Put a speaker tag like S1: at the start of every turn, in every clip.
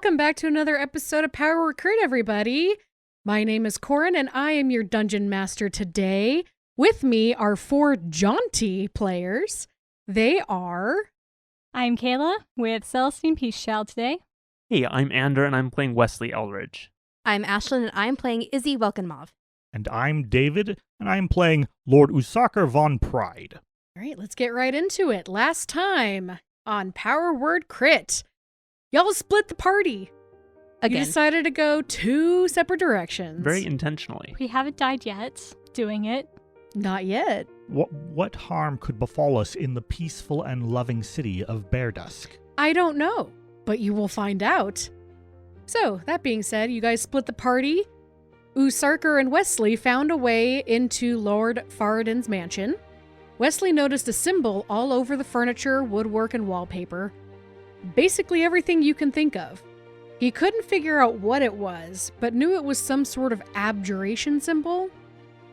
S1: Welcome back to another episode of Power Recruit, everybody. My name is Corin, and I am your Dungeon Master today. With me are 4 jaunty players. They are...
S2: I'm Kayla with Celestine Peace Child today.
S3: Hey, I'm Ander, and I'm playing Wesley Eldridge.
S4: I'm Ashlyn, and I'm playing Izzy Welkenmov.
S5: And I'm David, and I'm playing Lord Usaker von Pride.
S1: All right, let's get right into it. Last time on Power Word Crit, y'all split the party.
S4: Again.
S1: You decided to go 2 separate directions.
S3: Very intentionally.
S2: We haven't died yet doing it.
S1: Not yet.
S5: What harm could befall us in the peaceful and loving city of Berdusk?
S1: I don't know, but you will find out. So, that being said, you guys split the party. Usaker and Wesley found a way into Lord Faradin's mansion. Wesley noticed a symbol all over the furniture, woodwork, and wallpaper. Basically everything you can think of. He couldn't figure out what it was, but knew it was some sort of abjuration symbol.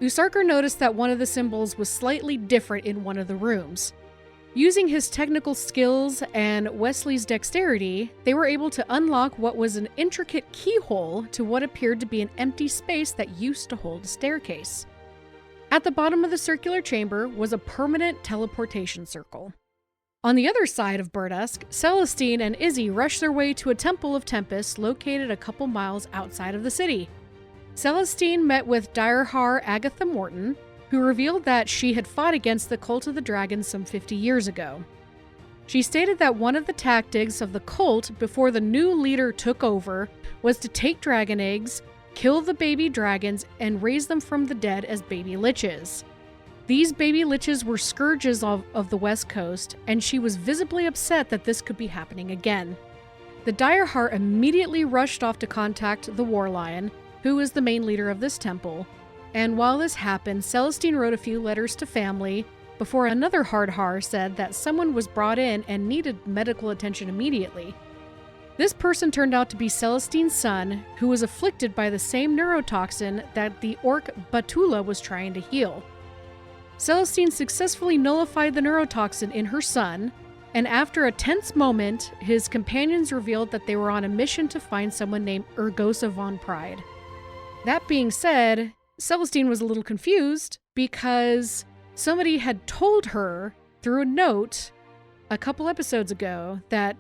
S1: Usaker noticed that one of the symbols was slightly different in one of the rooms. Using his technical skills and Wesley's dexterity, they were able to unlock what was an intricate keyhole to what appeared to be an empty space that used to hold a staircase. At the bottom of the circular chamber was a permanent teleportation circle. On the other side of Berdusk, Celestine and Izzy rushed their way to a Temple of Tempest located a couple miles outside of the city. Celestine met with Direhar Agatha Morton, who revealed that she had fought against the Cult of the Dragon some 50 years ago. She stated that one of the tactics of the cult before the new leader took over was to take dragon eggs, kill the baby dragons, and raise them from the dead as baby liches. These baby liches were scourges of the West Coast, and she was visibly upset that this could be happening again. The Direhar immediately rushed off to contact the War Lion, who is the main leader of this temple, and while this happened, Celestine wrote a few letters to family before another Hardhar said that someone was brought in and needed medical attention immediately. This person turned out to be Celestine's son, who was afflicted by the same neurotoxin that the orc Batula was trying to heal. Celestine successfully nullified the neurotoxin in her son, and after a tense moment, his companions revealed that they were on a mission to find someone named Urgosa von Pride. That being said, Celestine was a little confused because somebody had told her through a note a couple episodes ago that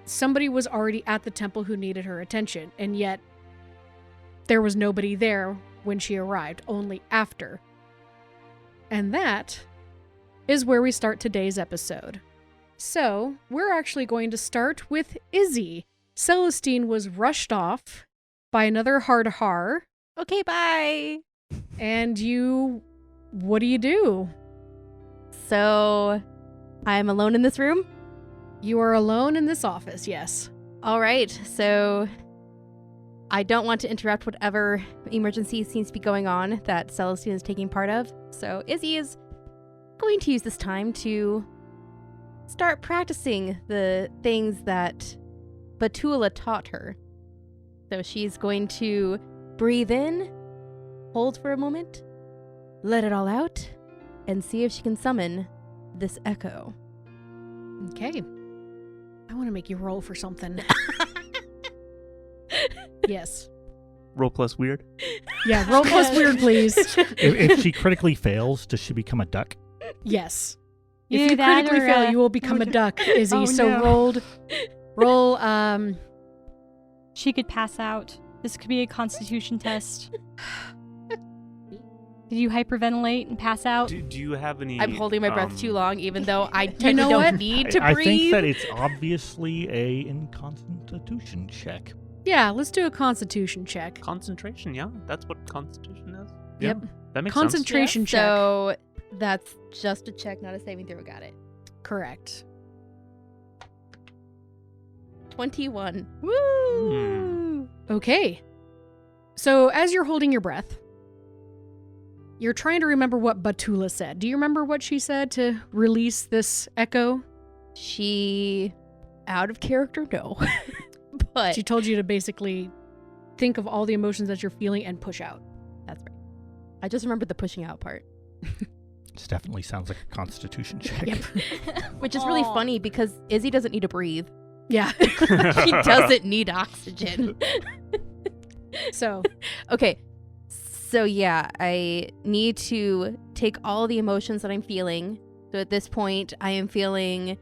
S1: somebody was already at the temple who needed her attention, and yet there was nobody there when she arrived, only after. And that is where we start today's episode. So, we're actually going to start with Izzy. Celestine was rushed off by another Hardhar.
S4: Okay, bye.
S1: And what do you do?
S4: So, I'm alone in this room?
S1: You are alone in this office, yes.
S4: All right, so I don't want to interrupt whatever emergency seems to be going on that Celestine is taking part of. So Izzy is going to use this time to start practicing the things that Batula taught her. So she's going to breathe in, hold for a moment, let it all out, and see if she can summon this echo.
S1: Okay. I want to make you roll for something. Yes.
S3: Roll plus weird.
S1: Yeah, roll plus weird, please.
S5: If she critically fails, does she become a duck?
S1: Yes.
S2: Either
S1: If you
S2: that
S1: critically
S2: or,
S1: fail, you will become a duck, Izzy.
S2: Oh,
S1: so
S2: no.
S1: roll,
S2: She could pass out. This could be a constitution test. Did you hyperventilate and pass out?
S3: Do you have any...
S4: I'm holding my breath too long, even though I
S1: know what?
S4: don't need to
S5: I
S4: breathe.
S5: think that it's obviously a constitution check.
S1: yeah, let's do a constitution check.
S3: Concentration, yeah. That's what constitution is.
S1: Yep.
S3: Yeah, that makes
S1: Concentration check.
S4: So that's just a check, not a saving throw. Got it.
S1: Correct.
S4: 21.
S2: Woo!
S1: Okay. So as you're holding your breath, you're trying to remember what Batula said. Do you remember what she said to release this echo?
S4: She, out of character, no. But
S1: She told you to basically think of all the emotions that you're feeling and push out.
S4: that's right. I just remembered the pushing out part.
S5: This definitely sounds like a constitution check.
S1: Yep.
S4: Which is really
S2: Aw.
S4: funny because Izzy doesn't need to breathe.
S1: Yeah.
S4: He doesn't need oxygen.
S1: So,
S4: Okay. So yeah, I need to take all the emotions that I'm feeling. So at this point, I am feeling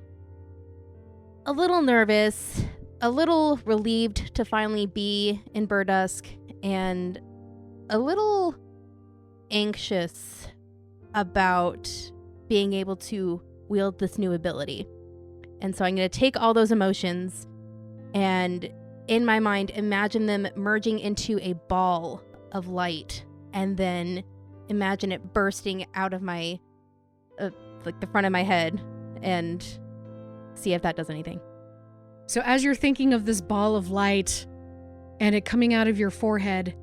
S4: a little nervous, a little relieved to finally be in Berdusk, and a little anxious about being able to wield this new ability. And so I'm going to take all those emotions and, in my mind, imagine them merging into a ball of light, and then imagine it bursting out of my, like the front of my head, and see if that does anything.
S1: so as you're thinking of this ball of light and it coming out of your forehead,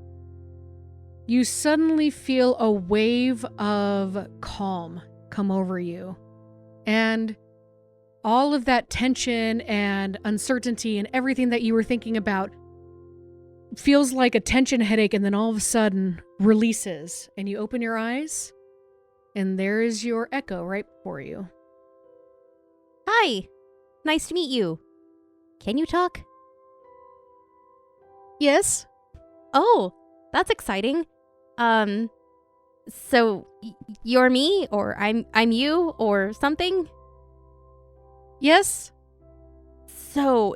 S1: you suddenly feel a wave of calm come over you. And all of that tension and uncertainty and everything that you were thinking about feels like a tension headache, and then all of a sudden releases, and you open your eyes, and there is your Echo right before you.
S4: Hi, nice to meet you. Can you talk?
S1: Yes?
S4: Oh, that's exciting. So you're me, or I'm you, or something?
S1: Yes?
S4: So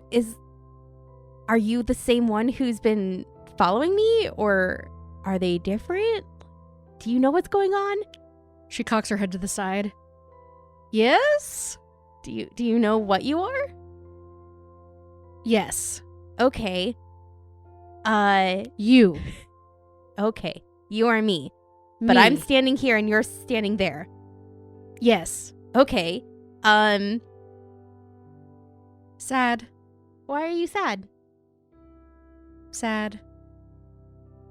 S4: are you the same one who's been following me, or are they different? Do you know what's going on?
S1: She cocks her head to the side.
S4: Yes? Do you know what you are?
S1: Yes.
S4: Okay.
S1: You.
S4: Okay. You are me. But I'm
S1: Me.
S4: standing here and you're standing there.
S1: Yes.
S4: Okay.
S1: Sad.
S4: Why are you sad?
S1: Sad.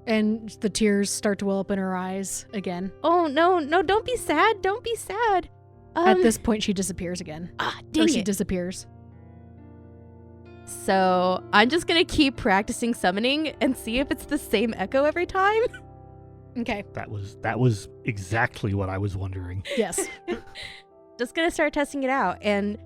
S1: And the tears start to well up in her eyes again.
S4: Oh, no, don't be sad. Don't be sad.
S1: At this point, she disappears again.
S4: Dang
S1: Or she
S4: it.
S1: disappears.
S4: So I'm just gonna keep practicing summoning and see if it's the same echo every time.
S1: Okay.
S5: That was exactly what I was wondering.
S1: Yes.
S4: Just gonna start testing it out, and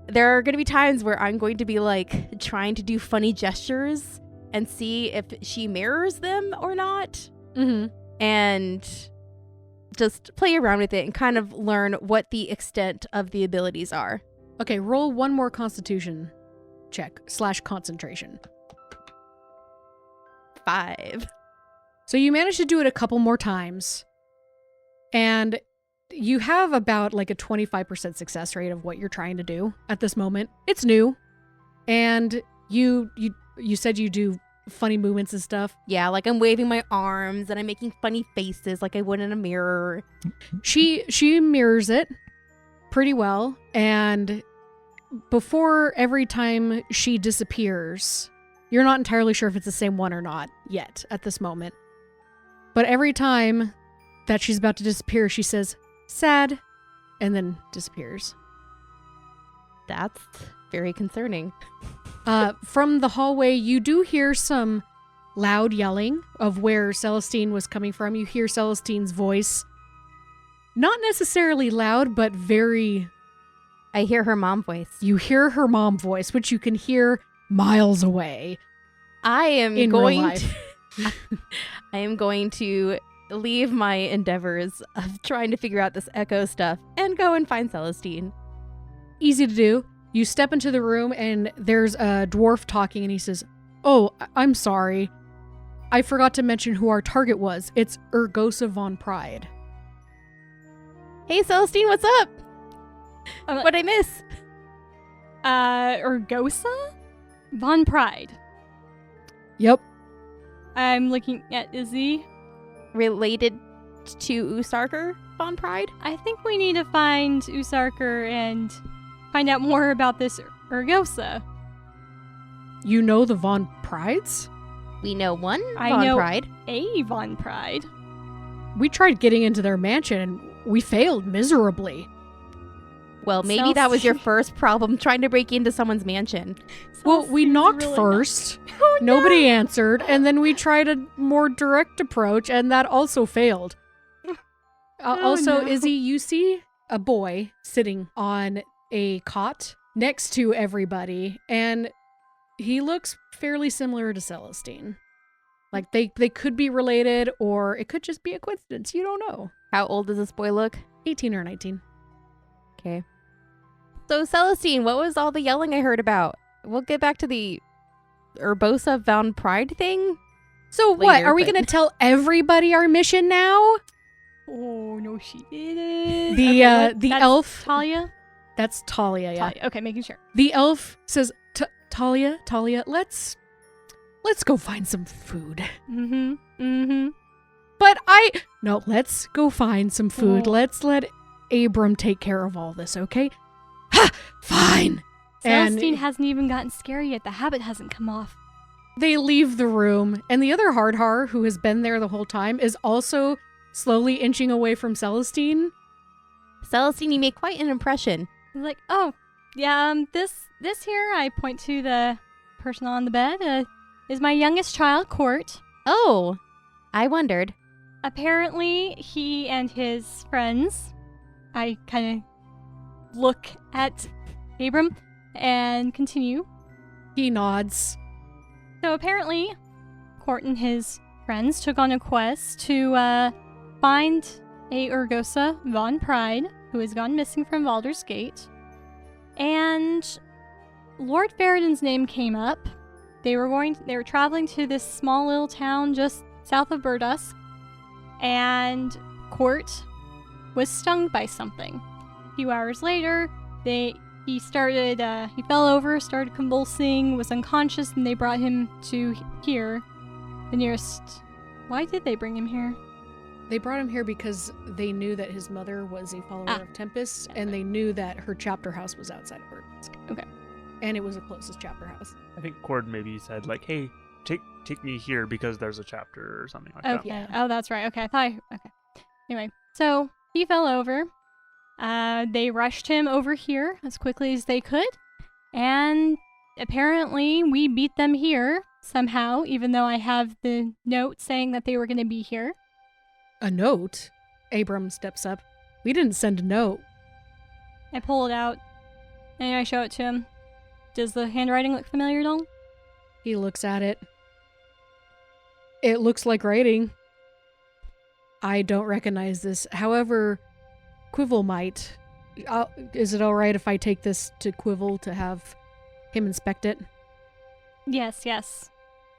S4: there are gonna be times where I'm going to be like trying to do funny gestures and see if she mirrors them or not,
S1: Mm-hmm.
S4: and just play around with it and kind of learn what the extent of the abilities are.
S1: Okay, roll one more constitution check / concentration.
S4: 5.
S1: So you manage to do it a couple more times, and you have about like a 25% success rate of what you're trying to do at this moment. It's new, and you said you do funny movements and stuff.
S4: Yeah, like I'm waving my arms and I'm making funny faces like I would in a mirror.
S1: She mirrors it pretty well, and before every time she disappears, you're not entirely sure if it's the same one or not yet at this moment. But every time that she's about to disappear, she says, sad, and then disappears.
S4: That's very concerning.
S1: From the hallway, you do hear some loud yelling of where Celestine was coming from. You hear Celestine's voice. Not necessarily loud, but very...
S4: I hear her mom voice.
S1: You hear her mom voice, which you can hear miles away.
S4: I am
S1: In real
S4: going
S1: life.
S4: I am going to leave my endeavors of trying to figure out this echo stuff and go and find Celestine.
S1: Easy to do. You step into the room and there's a dwarf talking, and he says, "Oh, I'm sorry. I forgot to mention who our target was. It's Urgosa von Pride."
S4: Hey Celestine, what's up? What'd I miss?
S2: Urgosa? Von Pride.
S1: Yep.
S2: I'm looking at Izzy.
S4: Related to Usarker von Pride?
S2: I think we need to find Usarker and find out more about this Urgosa.
S1: You know the Von Prides?
S4: We know one
S2: I
S4: von
S2: know-
S4: Pride.
S2: A Von Pride.
S1: We tried getting into their mansion and we failed miserably.
S4: Well, maybe that was your
S2: Celestine.
S4: first problem, trying to break into someone's mansion.
S1: Well, we
S2: Celestine's
S1: knocked
S2: really
S1: first.
S2: Oh, no.
S1: Nobody answered, and then we tried a more direct approach, and that also failed. Also,
S2: no.
S1: Izzy, you see a boy sitting on a cot next to everybody, and He looks fairly similar to Celestine. Like, they could be related, or it could just be a coincidence. You don't know.
S4: How old does this boy look?
S1: 18 or 19.
S4: Okay. So, Celestine, what was all the yelling I heard about? We'll get back to the Urbosa Von Pride thing.
S1: So what?
S4: Later,
S1: Are we
S4: but-
S1: going to tell everybody our mission now?
S2: Oh, no, she didn't.
S1: The
S2: Okay,
S1: the
S2: that's
S1: elf.
S2: Talia?
S1: That's Talia, yeah.
S2: Talia. Okay, making sure.
S1: The elf says, Talia, let's go find some food. But let's go find some food.
S2: Oh.
S1: Let's let Abram take care of all this, okay? Ha! Fine.
S2: Celestine hasn't even gotten scary yet. The habit hasn't come off.
S1: They leave the room, and the other Hardhar, who has been there the whole time, is also slowly inching away from Celestine.
S4: Celestine, you make quite an impression.
S2: He's like, oh, yeah, this here, I point to the person on the bed, is my youngest child, Court.
S4: Oh, I wondered.
S2: Apparently, he and his friends, I kind of look at Abram and continue.
S1: He nods.
S2: So apparently, Court and his friends took on a quest to find a Urgosa Von Pride, who has gone missing from Baldur's Gate. And Lord Faradin's name came up. They were traveling to this small little town just south of Berdusk, and Court was stung by something. A few hours later, he fell over, started convulsing, was unconscious, and they brought him to here, the nearest. Why did they bring him here?
S1: They brought him here because they knew that his mother was a follower of Tempest,
S2: okay.
S1: and they knew that her chapter house was outside of Berdusk.
S2: Okay.
S1: And it was the closest chapter house.
S3: I think Cord maybe said like, "Hey, take me here because there's a chapter or something like
S2: Okay.
S3: that."
S2: Oh, that's right. Okay. Okay. Anyway, so he fell over. They rushed him over here as quickly as they could, and apparently we beat them here somehow, even though I have the note saying that they were going to be here.
S1: A note? Abram steps up. We didn't send a note.
S2: I pull it out, and I show it to him. Does the handwriting look familiar at all?
S1: He looks at it. It looks like writing. I don't recognize this. However, Quivil might. Is it all right if I take this to Quivil to have him inspect it?
S2: Yes.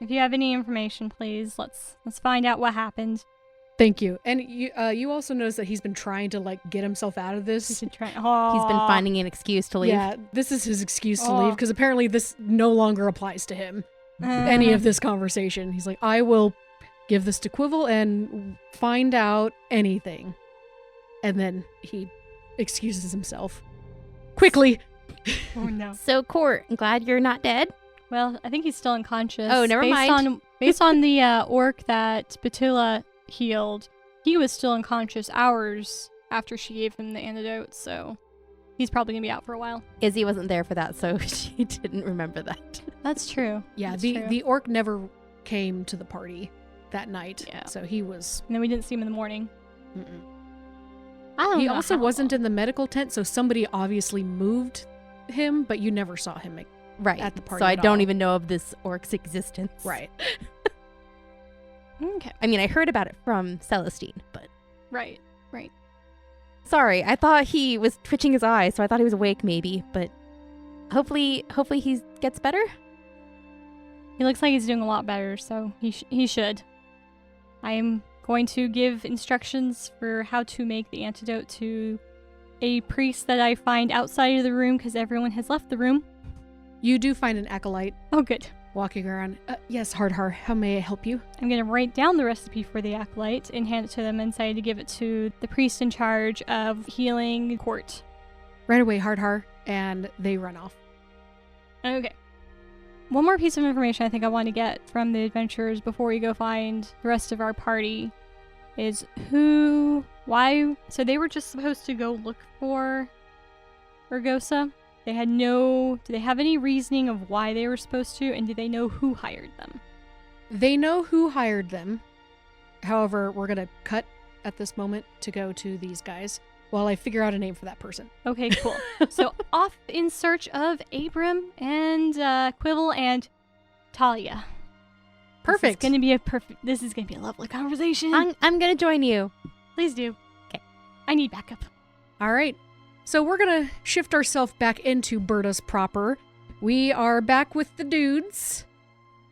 S2: If you have any information, please, let's find out what happened.
S1: Thank you. And you also notice that he's been trying to like get himself out of this.
S2: He's been
S4: He's been finding an excuse to leave.
S1: Yeah, this is his excuse to leave because apparently this no longer applies to him. Any of this conversation. He's like, I will give this to Quivil and find out anything. And then he excuses himself. Quickly!
S2: Oh no.
S4: So, Court, I'm glad you're not dead.
S2: Well, I think he's still unconscious.
S4: Oh, never mind.
S2: Based on the orc that Batula healed, he was still unconscious hours after she gave him the antidote, so he's probably gonna be out for a while.
S4: Izzy wasn't there for that, so she didn't remember that.
S2: That's true.
S1: Yeah,
S2: That's
S1: the
S2: true.
S1: orc never came to the party that night.
S2: Yeah.
S1: So he was...
S2: And then we didn't see him in the morning.
S1: Mm-mm.
S2: I don't
S1: He
S2: know
S1: also
S2: how
S1: wasn't
S2: long.
S1: in the medical tent, so somebody obviously moved him, but you never saw him.
S4: Right.
S1: At the party
S4: so I
S1: at
S4: don't
S1: all.
S4: even know of this orc's existence.
S1: Right.
S2: Okay.
S4: I mean, I heard about it from Celestine, but...
S2: Right.
S4: Sorry, I thought he was twitching his eyes, so I thought he was awake maybe, but hopefully he gets better.
S2: He looks like he's doing a lot better, so he should. I am going to give instructions for how to make the antidote to a priest that I find outside of the room because everyone has left the room.
S1: You do find an acolyte
S2: Oh, good.
S1: walking around. Yes, Hardhar, how may I help you?
S2: I'm going to write down the recipe for the acolyte and hand it to them and say to give it to the priest in charge of healing Court.
S1: Right away, Hardhar, and they run off.
S2: Okay. One more piece of information I think I want to get from the adventurers before we go find the rest of our party is why. So they were just supposed to go look for Urgosa. Do they have any reasoning of why they were supposed to, and do they know who hired them?
S1: They know who hired them. However, we're going to cut at this moment to go to these guys. while I figure out a name for that person.
S2: Okay, cool. So off in search of Abram and Quibble and Talia.
S1: Perfect.
S2: This is gonna be a lovely conversation.
S4: I'm gonna join you.
S2: Please do.
S4: Okay.
S2: I need backup.
S1: All right. So we're going to shift ourselves back into Berdusk proper. We are back with the dudes.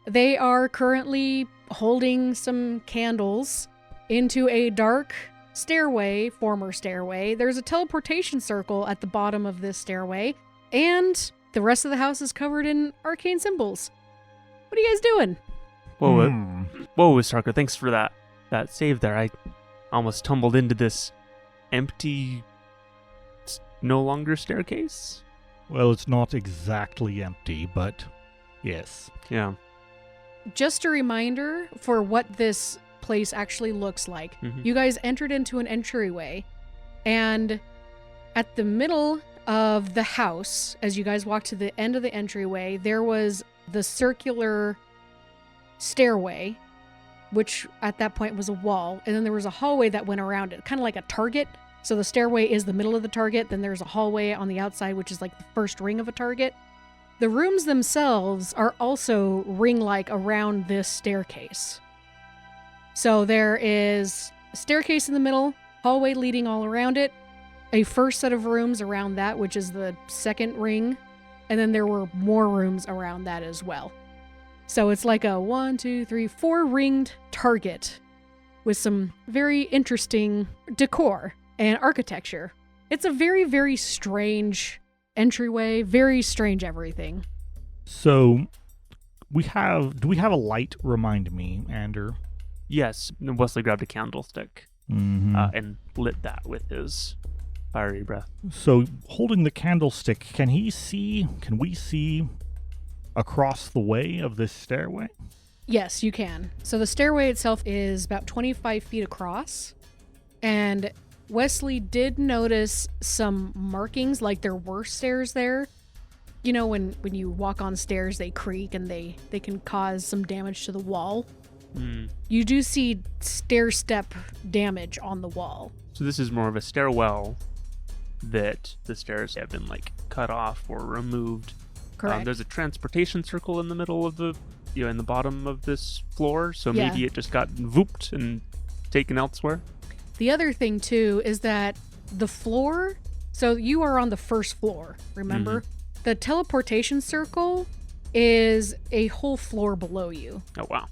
S1: They are currently holding some candles into a dark stairway, former stairway. There's a teleportation circle at the bottom of this stairway, and the rest of the house is covered in arcane symbols. What are you guys doing?
S3: Whoa, Starker, thanks for that save there. I almost tumbled into this empty, no longer staircase.
S5: Well, it's not exactly empty, but yes.
S3: Yeah.
S1: Just a reminder for what this place actually looks like. You guys entered into an entryway, and at the middle of the house, as you guys walked to the end of the entryway, there was the circular stairway, which at that point was a wall, and then there was a hallway that went around it, kind of like a target. So the stairway is the middle of the target, then there's a hallway on the outside, which is like the first ring of a target. The rooms themselves are also ring-like around this staircase. So there is a staircase in the middle, hallway leading all around it, a first set of rooms around that, which is the second ring, and then there were more rooms around that as well. So it's like a 1, 2, 3, 4 ringed target with some very interesting decor and architecture. It's a very, very strange entryway, very strange everything.
S5: So, do we have a light? Remind me, Ander.
S3: Yes, Wesley grabbed a candlestick and lit that with his fiery breath.
S5: So, holding the candlestick, can we see across the way of this stairway?
S1: Yes, you can. So the stairway itself is about 25 feet across, and Wesley did notice some markings, like there were stairs there. You know, when you walk on stairs, they creak and they can cause some damage to the wall. You do see stair-step damage on the wall.
S3: So this is more of a stairwell that the stairs have been like cut off or removed.
S1: Correct.
S3: There's a transportation circle in the middle of in the bottom of this floor, so maybe it just got vooped and taken elsewhere.
S1: The other thing, too, is that the floor, so you are on the first floor, remember? The teleportation circle is a whole floor below you.
S3: Oh, wow.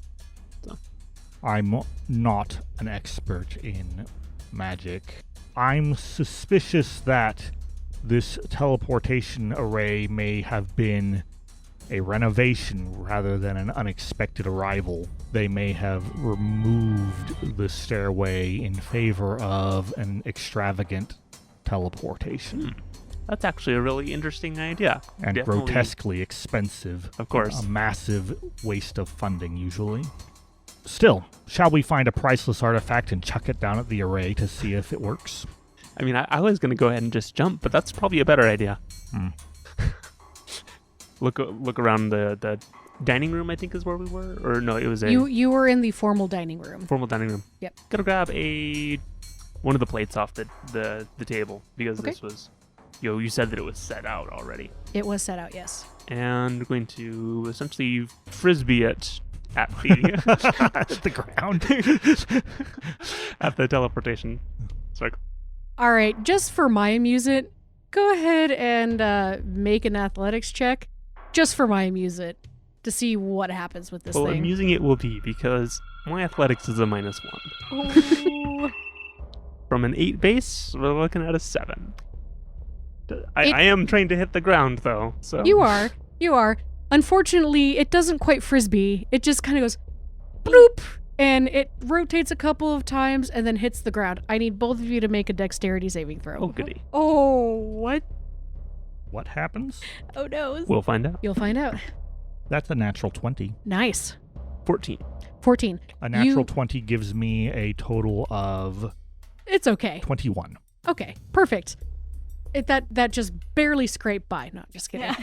S5: I'm not an expert in magic. I'm suspicious that this teleportation array may have been a renovation rather than an unexpected arrival. They may have removed the stairway in favor of an extravagant teleportation.
S3: That's actually a really interesting idea.
S5: And
S3: Definitely
S5: grotesquely expensive.
S3: Of course.
S5: A massive waste of funding, usually. Still, shall we find a priceless artifact and chuck it down at the array to see if it works?
S3: I mean, I was going to go ahead and just jump, but that's probably a better idea. Look around the dining room, I think is where we were. Or no, it was a...
S1: You were in the formal dining room.
S3: Formal dining room.
S1: Yep.
S3: Gotta grab one of the plates off the table, because this was... you said that it was set out already.
S1: It was set out, yes.
S3: And we're going to essentially frisbee it at
S5: the ground.
S3: At the teleportation circle.
S1: All right, just for my amusement, go ahead and make an athletics check, just for my amusement, to see what happens with this thing.
S3: Amusing it will be, because my athletics is a -1.
S2: Oh.
S3: From an 8 base, we're looking at a 7. I am trained to hit the ground, though. So
S1: You are. Unfortunately, it doesn't quite frisbee. It just kind of goes bloop, and it rotates a couple of times and then hits the ground. I need both of you to make a dexterity saving throw.
S3: Oh, goody.
S2: Oh, what?
S5: What happens?
S2: Oh, no.
S3: We'll find out.
S1: You'll find out.
S5: That's a natural 20.
S1: Nice.
S3: 14.
S1: 14.
S5: A natural 20 gives me a total of...
S1: It's okay.
S5: 21.
S1: Okay, perfect. That just barely scraped by. No, just kidding.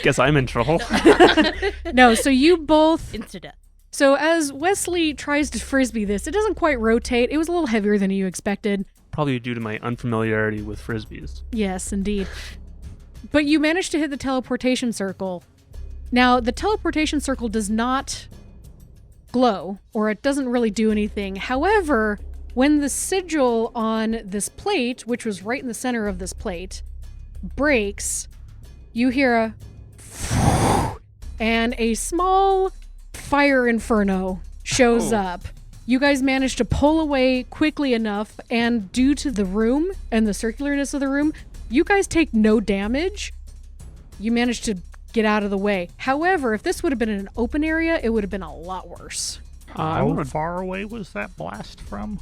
S3: Guess I'm in trouble.
S1: No, so you both...
S4: Insta-death.
S1: So as Wesley tries to frisbee this, it doesn't quite rotate. It was a little heavier than you expected.
S3: Probably due to my unfamiliarity with frisbees.
S1: Yes, indeed. But you managed to hit the teleportation circle. Now, the teleportation circle does not glow, or it doesn't really do anything. However, when the sigil on this plate, which was right in the center of this plate, breaks, you hear a and a small fire inferno shows up. You guys manage to pull away quickly enough, and due to the room and the circularness of the room, you guys take no damage. You managed to get out of the way. However, if this would have been in an open area, it would have been a lot worse.
S5: How far away was that blast from?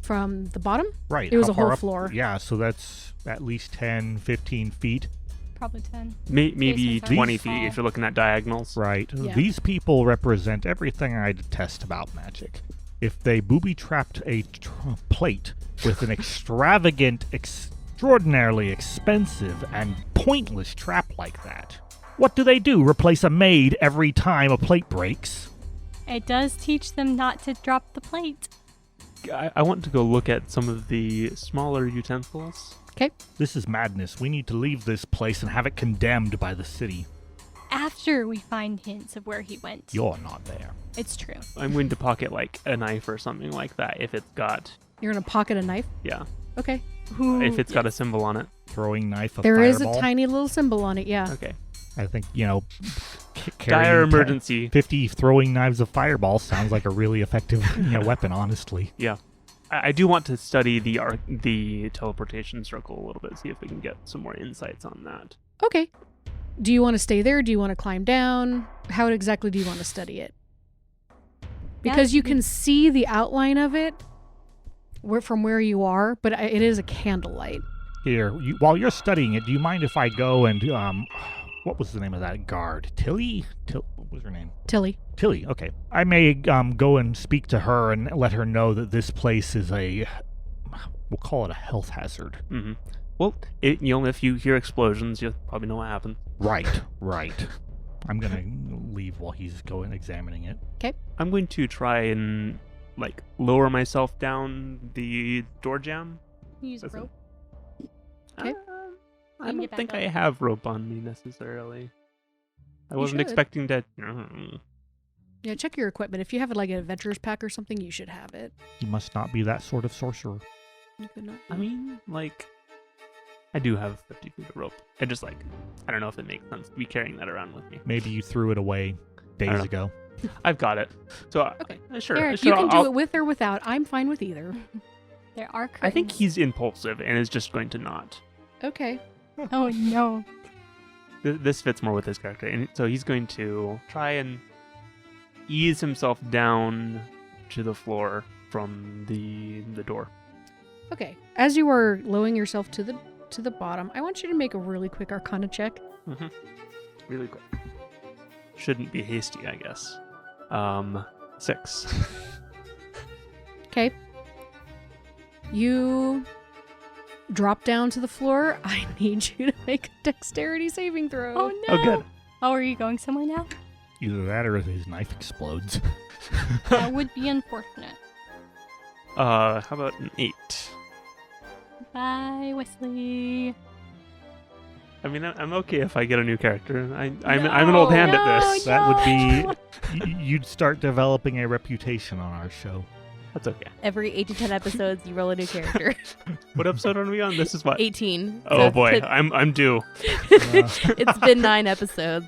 S1: From the bottom?
S5: Right.
S1: It was
S5: how
S1: a whole
S5: far up?
S1: floor.
S5: Yeah, so that's at least 10, 15 feet.
S2: Probably 10.
S3: Maybe
S2: Basements are
S3: 20
S2: small.
S3: feet if you're looking at diagonals.
S5: Right.
S1: Yeah.
S5: These people represent everything I detest about magic. If they booby-trapped a plate with an extravagant, extraordinarily expensive, and pointless trap like that, what do? Replace a maid every time a plate breaks?
S2: It does teach them not to drop the plate.
S3: I want to go look at some of the smaller utensils.
S1: Okay.
S5: This is madness. We need to leave this place and have it condemned by the city.
S2: After we find hints of where he went.
S5: You're not there.
S2: It's true.
S3: I'm going to pocket like a knife or something like that if it's got,
S1: You're going to pocket a knife?
S3: yeah,
S1: Okay.
S3: if it's got a symbol on it.
S5: Throwing knife,
S1: There is
S5: fireball.
S1: a tiny little symbol on it, yeah.
S3: Okay.
S5: I think, carrying
S3: Dire emergency.
S5: 50 throwing knives of fireball sounds like a really effective weapon, honestly.
S3: Yeah. I do want to study the teleportation circle a little bit, see if we can get some more insights on that.
S1: Okay. Do you want to stay there? Do you want to climb down? How exactly do you want to study it? Because you can see the outline of it from where you are, but it is a candlelight.
S5: Here, while you're studying it, do you mind if I go and, what was the name of that guard? Tilly? What was her name?
S1: Tilly.
S5: Tilly, okay. I may go and speak to her and let her know that this place is we'll call it a health hazard.
S3: Mm-hmm. Well, if you hear explosions, you'll probably know what happened.
S5: Right. I'm going to leave while he's going examining it.
S1: Okay.
S3: I'm going to try and, lower myself down the door jamb.
S2: Use a rope.
S1: Okay.
S3: I
S2: can
S3: don't
S2: get back
S3: think
S2: up.
S3: I have rope on me necessarily. I
S1: You
S3: wasn't
S1: should.
S3: expecting to.
S1: Yeah, check your equipment. If you have an adventurer's pack or something, you should have it.
S5: He must not be that sort of sorcerer.
S1: You could not.
S3: I mean, I do have 50 feet of rope. I just, I don't know if it makes sense to be carrying that around with me.
S5: Maybe you threw it away days ago.
S3: I've got it. So,
S1: Okay.
S3: Sure.
S1: Eric,
S3: sure,
S1: you can do
S3: I'll-
S1: it with or without. I'm fine with either.
S2: There are
S3: I think
S2: curtains.
S3: he's impulsive and is just going to not.
S1: Okay.
S2: Oh, no.
S3: This fits more with his character. And so he's going to try and ease himself down to the floor from the door.
S1: Okay. As you are lowering yourself to the bottom, I want you to make a really quick Arcana check.
S3: Mm-hmm. Really quick. Shouldn't be hasty, I guess. 6.
S1: Okay. You drop down to the floor. I need you to make a dexterity saving throw.
S2: Oh, no.
S3: Oh, good.
S2: Oh, are you going somewhere now?
S5: Either that or his knife explodes.
S2: That would be unfortunate.
S3: How about an 8?
S2: Bye, Wesley.
S3: I mean, I'm okay if I get a new character. I'm an old hand
S2: No,
S3: at this.
S5: That would be... You'd start developing a reputation on our show.
S3: That's okay.
S4: Every 8 to 10 episodes, you roll a new character.
S3: What episode are we on? This is what?
S4: 18.
S3: Oh
S4: So
S3: boy, I'm due.
S4: it's been 9 episodes.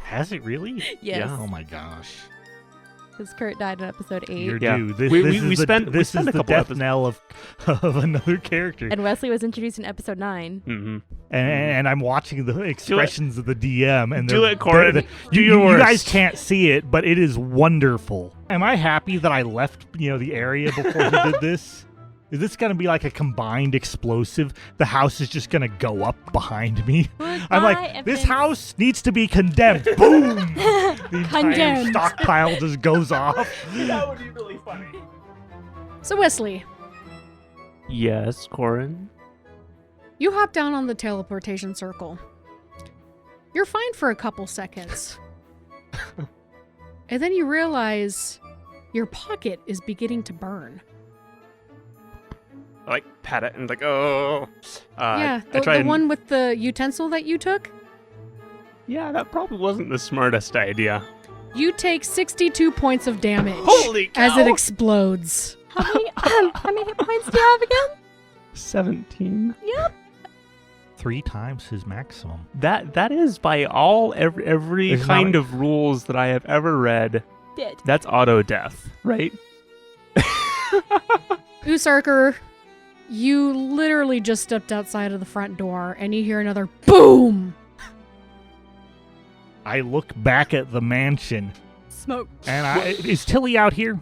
S5: Has it really?
S4: Yes.
S3: Yeah.
S5: Oh my gosh.
S4: Because Kurt died in episode 8.
S5: You're
S3: Yeah.
S5: due. This,
S3: We
S5: is
S3: spent
S5: this
S3: a
S5: is the
S3: couple
S5: death
S3: episodes-
S5: knell of another character.
S4: And Wesley was introduced in episode 9.
S3: Mm-hmm.
S5: And I'm watching the expressions of the DM. And
S3: Do
S5: they're-
S3: it, Corin.
S5: they're-
S3: Do
S5: you,
S3: your
S5: you
S3: worst.
S5: guys can't see it, but it is wonderful. Am I happy that I left, the area before he did this? Is this going to be like a combined explosive? The house is just going to go up behind me. I'm like, this house needs to be condemned. Boom! The entire
S2: Condemned.
S5: stockpile just goes off.
S3: That would be really funny.
S1: So Wesley,
S3: Yes, Corin.
S1: you hop down on the teleportation circle. You're fine for a couple seconds. And then you realize your pocket is beginning to burn.
S3: like pat it and like, oh.
S1: Yeah,
S3: I try
S1: the
S3: and-
S1: one with the utensil that you took?
S3: Yeah, that probably wasn't the smartest idea.
S1: You take 62 points of damage
S3: Holy cow!
S1: as it explodes.
S2: How many hit points do you have again?
S3: 17.
S2: Yep.
S5: 3 times his maximum.
S3: That is by every
S5: There's
S3: kind
S5: not-
S3: of rules that I have ever read.
S2: Dead.
S3: That's auto death, right?
S1: Usarker, you literally just stepped outside of the front door and you hear another boom.
S5: I look back at the mansion,
S2: Smoke.
S5: and is Tilly out here?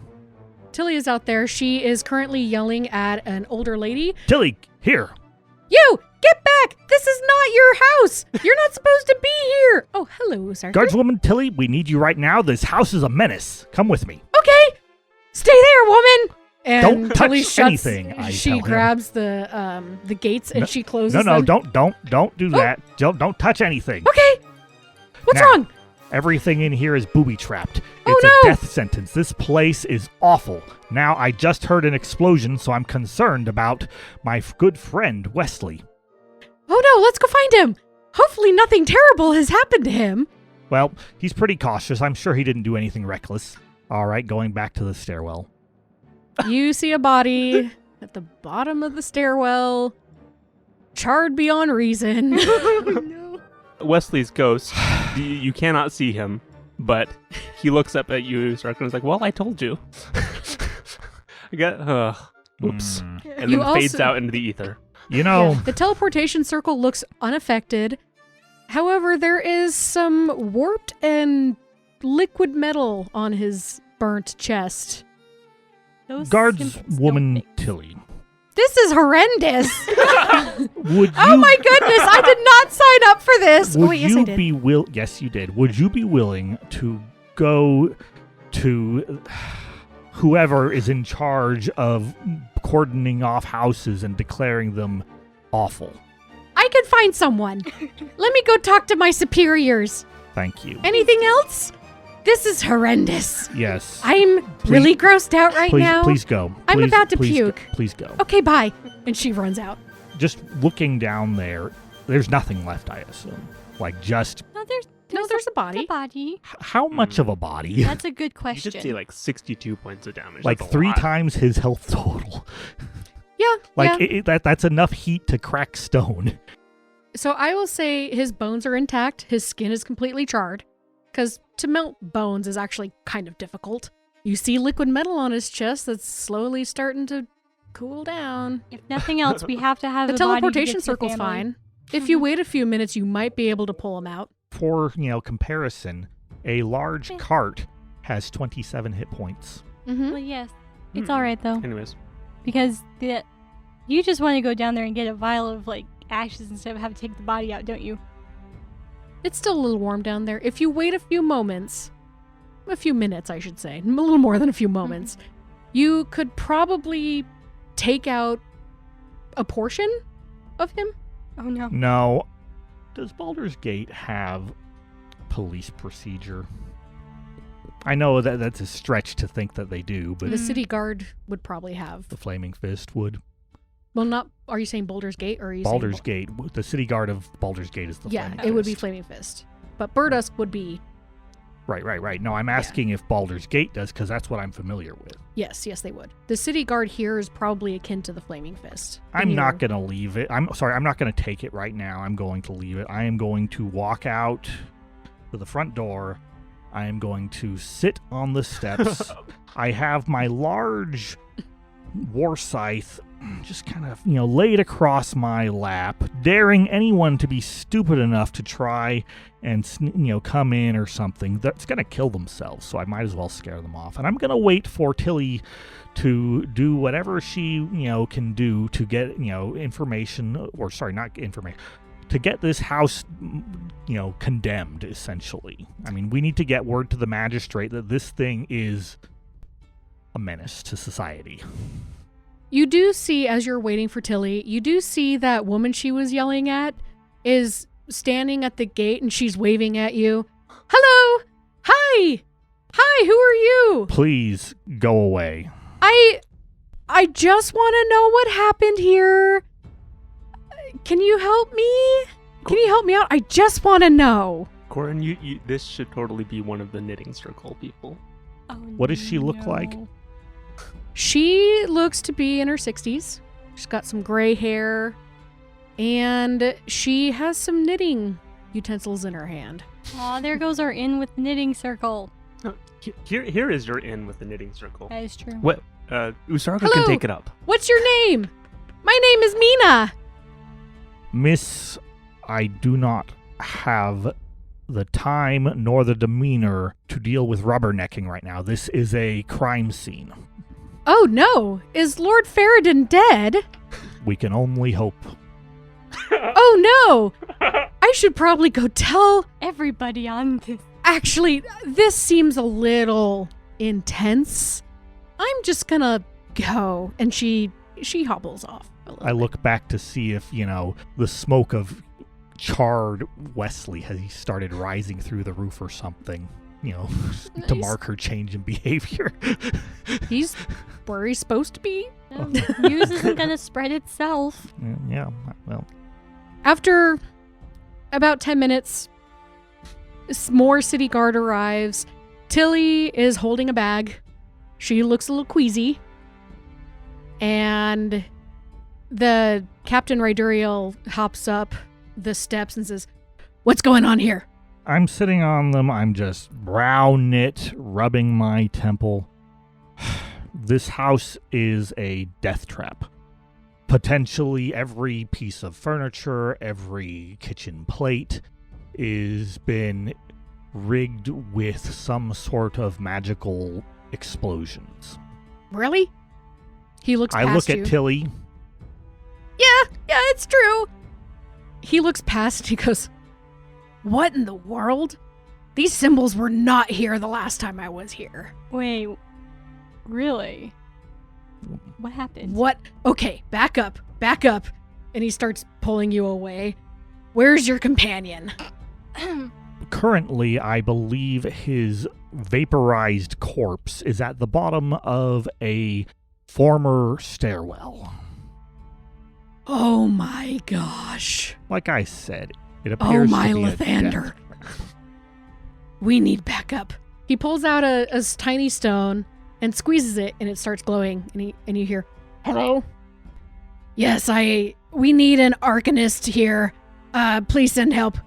S1: Tilly is out there. She is currently yelling at an older lady.
S5: Tilly, here.
S1: You! Get back! This is not your house! You're not supposed to be here! Oh, hello, Usarker.
S5: Guardswoman Tilly, we need you right now. This house is a menace. Come with me.
S1: Okay! Stay there, woman! And
S5: Don't touch
S1: Tilly shuts,
S5: anything, I
S1: she
S5: tell him.
S1: grabs the gates and
S5: No-
S1: she closes
S5: No,
S1: them.
S5: don't do that. Don't touch anything.
S1: Okay! What's
S5: Now,
S1: wrong?
S5: Everything in here is booby-trapped.
S1: Oh,
S5: It's
S1: no!
S5: a death sentence. This place is awful. Now, I just heard an explosion, so I'm concerned about my good friend, Wesley.
S1: Oh no, let's go find him! Hopefully nothing terrible has happened to him.
S5: Well, he's pretty cautious. I'm sure he didn't do anything reckless. All right, going back to the stairwell.
S1: You see a body at the bottom of the stairwell, charred beyond reason.
S3: Wesley's ghost, you cannot see him, but he looks up at you, Usarker, and is like, well, I told you. I got, oops. And
S1: You
S3: then fades
S1: also-
S3: out into the ether.
S5: You know,
S1: Yeah, the teleportation circle looks unaffected. However, there is some warped and liquid metal on his burnt chest.
S2: Those
S5: Guardswoman
S2: symbols don't mix.
S5: Tilly,
S1: This is horrendous.
S5: would you
S1: Oh my goodness, I did not sign up for this.
S5: would
S1: Oh, wait, yes, I
S5: you
S1: did.
S5: be Yes, you did. Would you be willing to go to whoever is in charge of cordoning off houses and declaring them awful?
S1: I could find someone. Let me go talk to my superiors.
S5: Thank you.
S1: Anything else? This is horrendous.
S5: Yes.
S1: I'm really grossed out right
S5: please,
S1: now.
S5: Please go.
S1: I'm
S5: Please-
S1: about to
S5: please go.
S1: puke.
S5: Please go.
S1: Okay, bye. And she runs out.
S5: Just looking down there, there's nothing left, I assume. Like, just
S2: No, there's
S1: There's a body.
S2: a body.
S5: how much of a body?
S2: That's a good
S3: You
S2: question.
S3: did say like 62 points of damage.
S5: Like
S3: That's a
S5: 3
S3: lot.
S5: times his health total.
S1: Yeah.
S5: Like
S1: yeah.
S5: that's enough heat to crack stone.
S1: So I will say his bones are intact. His skin is completely charred. Because to melt bones is actually kind of difficult. You see liquid metal on his chest that's slowly starting to cool down.
S2: If nothing else, we have to have
S1: The
S2: a body to
S1: teleportation
S2: get to the
S1: circle's
S2: family.
S1: fine. If you wait a few minutes, you might be able to pull him out.
S5: For, comparison, a large
S2: Eh.
S5: cart has 27 hit points.
S1: Mm-hmm.
S2: Well, yes. It's
S3: Hmm.
S2: all right though,
S3: Anyways,
S2: because you just want to go down there and get a vial of like ashes instead of having to take the body out, don't you?
S1: It's still a little warm down there. If you wait a few minutes, I should say, a little more than a few moments, you could probably take out a portion of him.
S2: Oh no.
S5: No. Does Baldur's Gate have police procedure? I know that that's a stretch to think that they do, but
S1: The city guard would probably have.
S5: the Flaming Fist would.
S1: Well, not. Are you saying Baldur's Gate or are you
S5: Baldur's
S1: saying
S5: Gate, the city guard of Baldur's Gate is the
S1: Yeah,
S5: Flaming
S1: it would be
S5: Fist.
S1: Flaming Fist. But Berdusk would be.
S5: Right. No, I'm asking if Baldur's Gate does, because that's what I'm familiar with.
S1: Yes, they would. The city guard here is probably akin to the Flaming Fist.
S5: I'm
S1: In
S5: not
S1: your-
S5: going to leave it. I'm not going to take it right now. I'm going to leave it. I am going to walk out to the front door. I am going to sit on the steps. I have my large war scythe just kind of, laid across my lap, daring anyone to be stupid enough to try and, come in or something. That's going to kill themselves, so I might as well scare them off. And I'm going to wait for Tilly to do whatever she, can do to get, information, or sorry, not information, to get this house, condemned, essentially. I mean, we need to get word to the magistrate that this thing is a menace to society.
S1: You do see, as you're waiting for Tilly, you do see that woman she was yelling at is standing at the gate and she's waving at you. Hello! Hi! Hi, who are you?
S5: Please go away.
S1: I just want to know what happened here. Can you help me? Can you help me out? I just want to know.
S3: Corin, you this should totally be one of the knitting circle people.
S2: Oh,
S5: What does she look like?
S1: She looks to be in her 60s. She's got some gray hair, and she has some knitting utensils in her hand.
S2: Aw, there goes our in with knitting circle.
S3: Here is your in with the knitting circle.
S2: That is true.
S3: What? Usarka
S1: Hello.
S3: can take it up.
S1: What's your name? My name is Mina.
S5: Miss, I do not have the time nor the demeanor to deal with rubbernecking right now. This is a crime scene.
S1: Oh no, is Lord Faradin dead?
S5: We can only hope.
S1: Oh no! I should probably go tell.
S2: Everybody on this.
S1: Actually, this seems a little intense. I'm just gonna go. And she hobbles off.
S5: I look back to see if, the smoke of charred Wesley has he started rising through the roof or something, to
S1: Nice.
S5: mark her change in behavior.
S1: He's where he's supposed to be.
S2: No, news isn't gonna spread itself.
S5: Yeah, well,
S1: After about 10 minutes, more city guard arrives. Tilly is holding a bag. She looks a little queasy. And the Captain Ryduriel hops up the steps and says, "What's going on here?"
S5: I'm sitting on them. I'm just brow knit, rubbing my temple. This house is a death trap. Potentially every piece of furniture, every kitchen plate is been rigged with some sort of magical explosions.
S1: Really? He looks past
S5: I look
S1: you.
S5: at Tilly.
S1: Yeah, it's true. He looks past and he goes, "What in the world? These symbols were not here the last time I was here."
S2: Wait, really? What happened?
S1: What? Okay, back up. And he starts pulling you away. Where's your companion?
S5: Currently, I believe his vaporized corpse is at the bottom of a former stairwell.
S1: Oh my gosh.
S5: Like I said, it
S1: Oh
S5: appears
S1: my
S5: to be a
S1: Lathander.
S5: death trap.
S1: We need backup. He pulls out a tiny stone and squeezes it, and it starts glowing. And you hear, "Hello? Yes, we need an arcanist here. Please send help."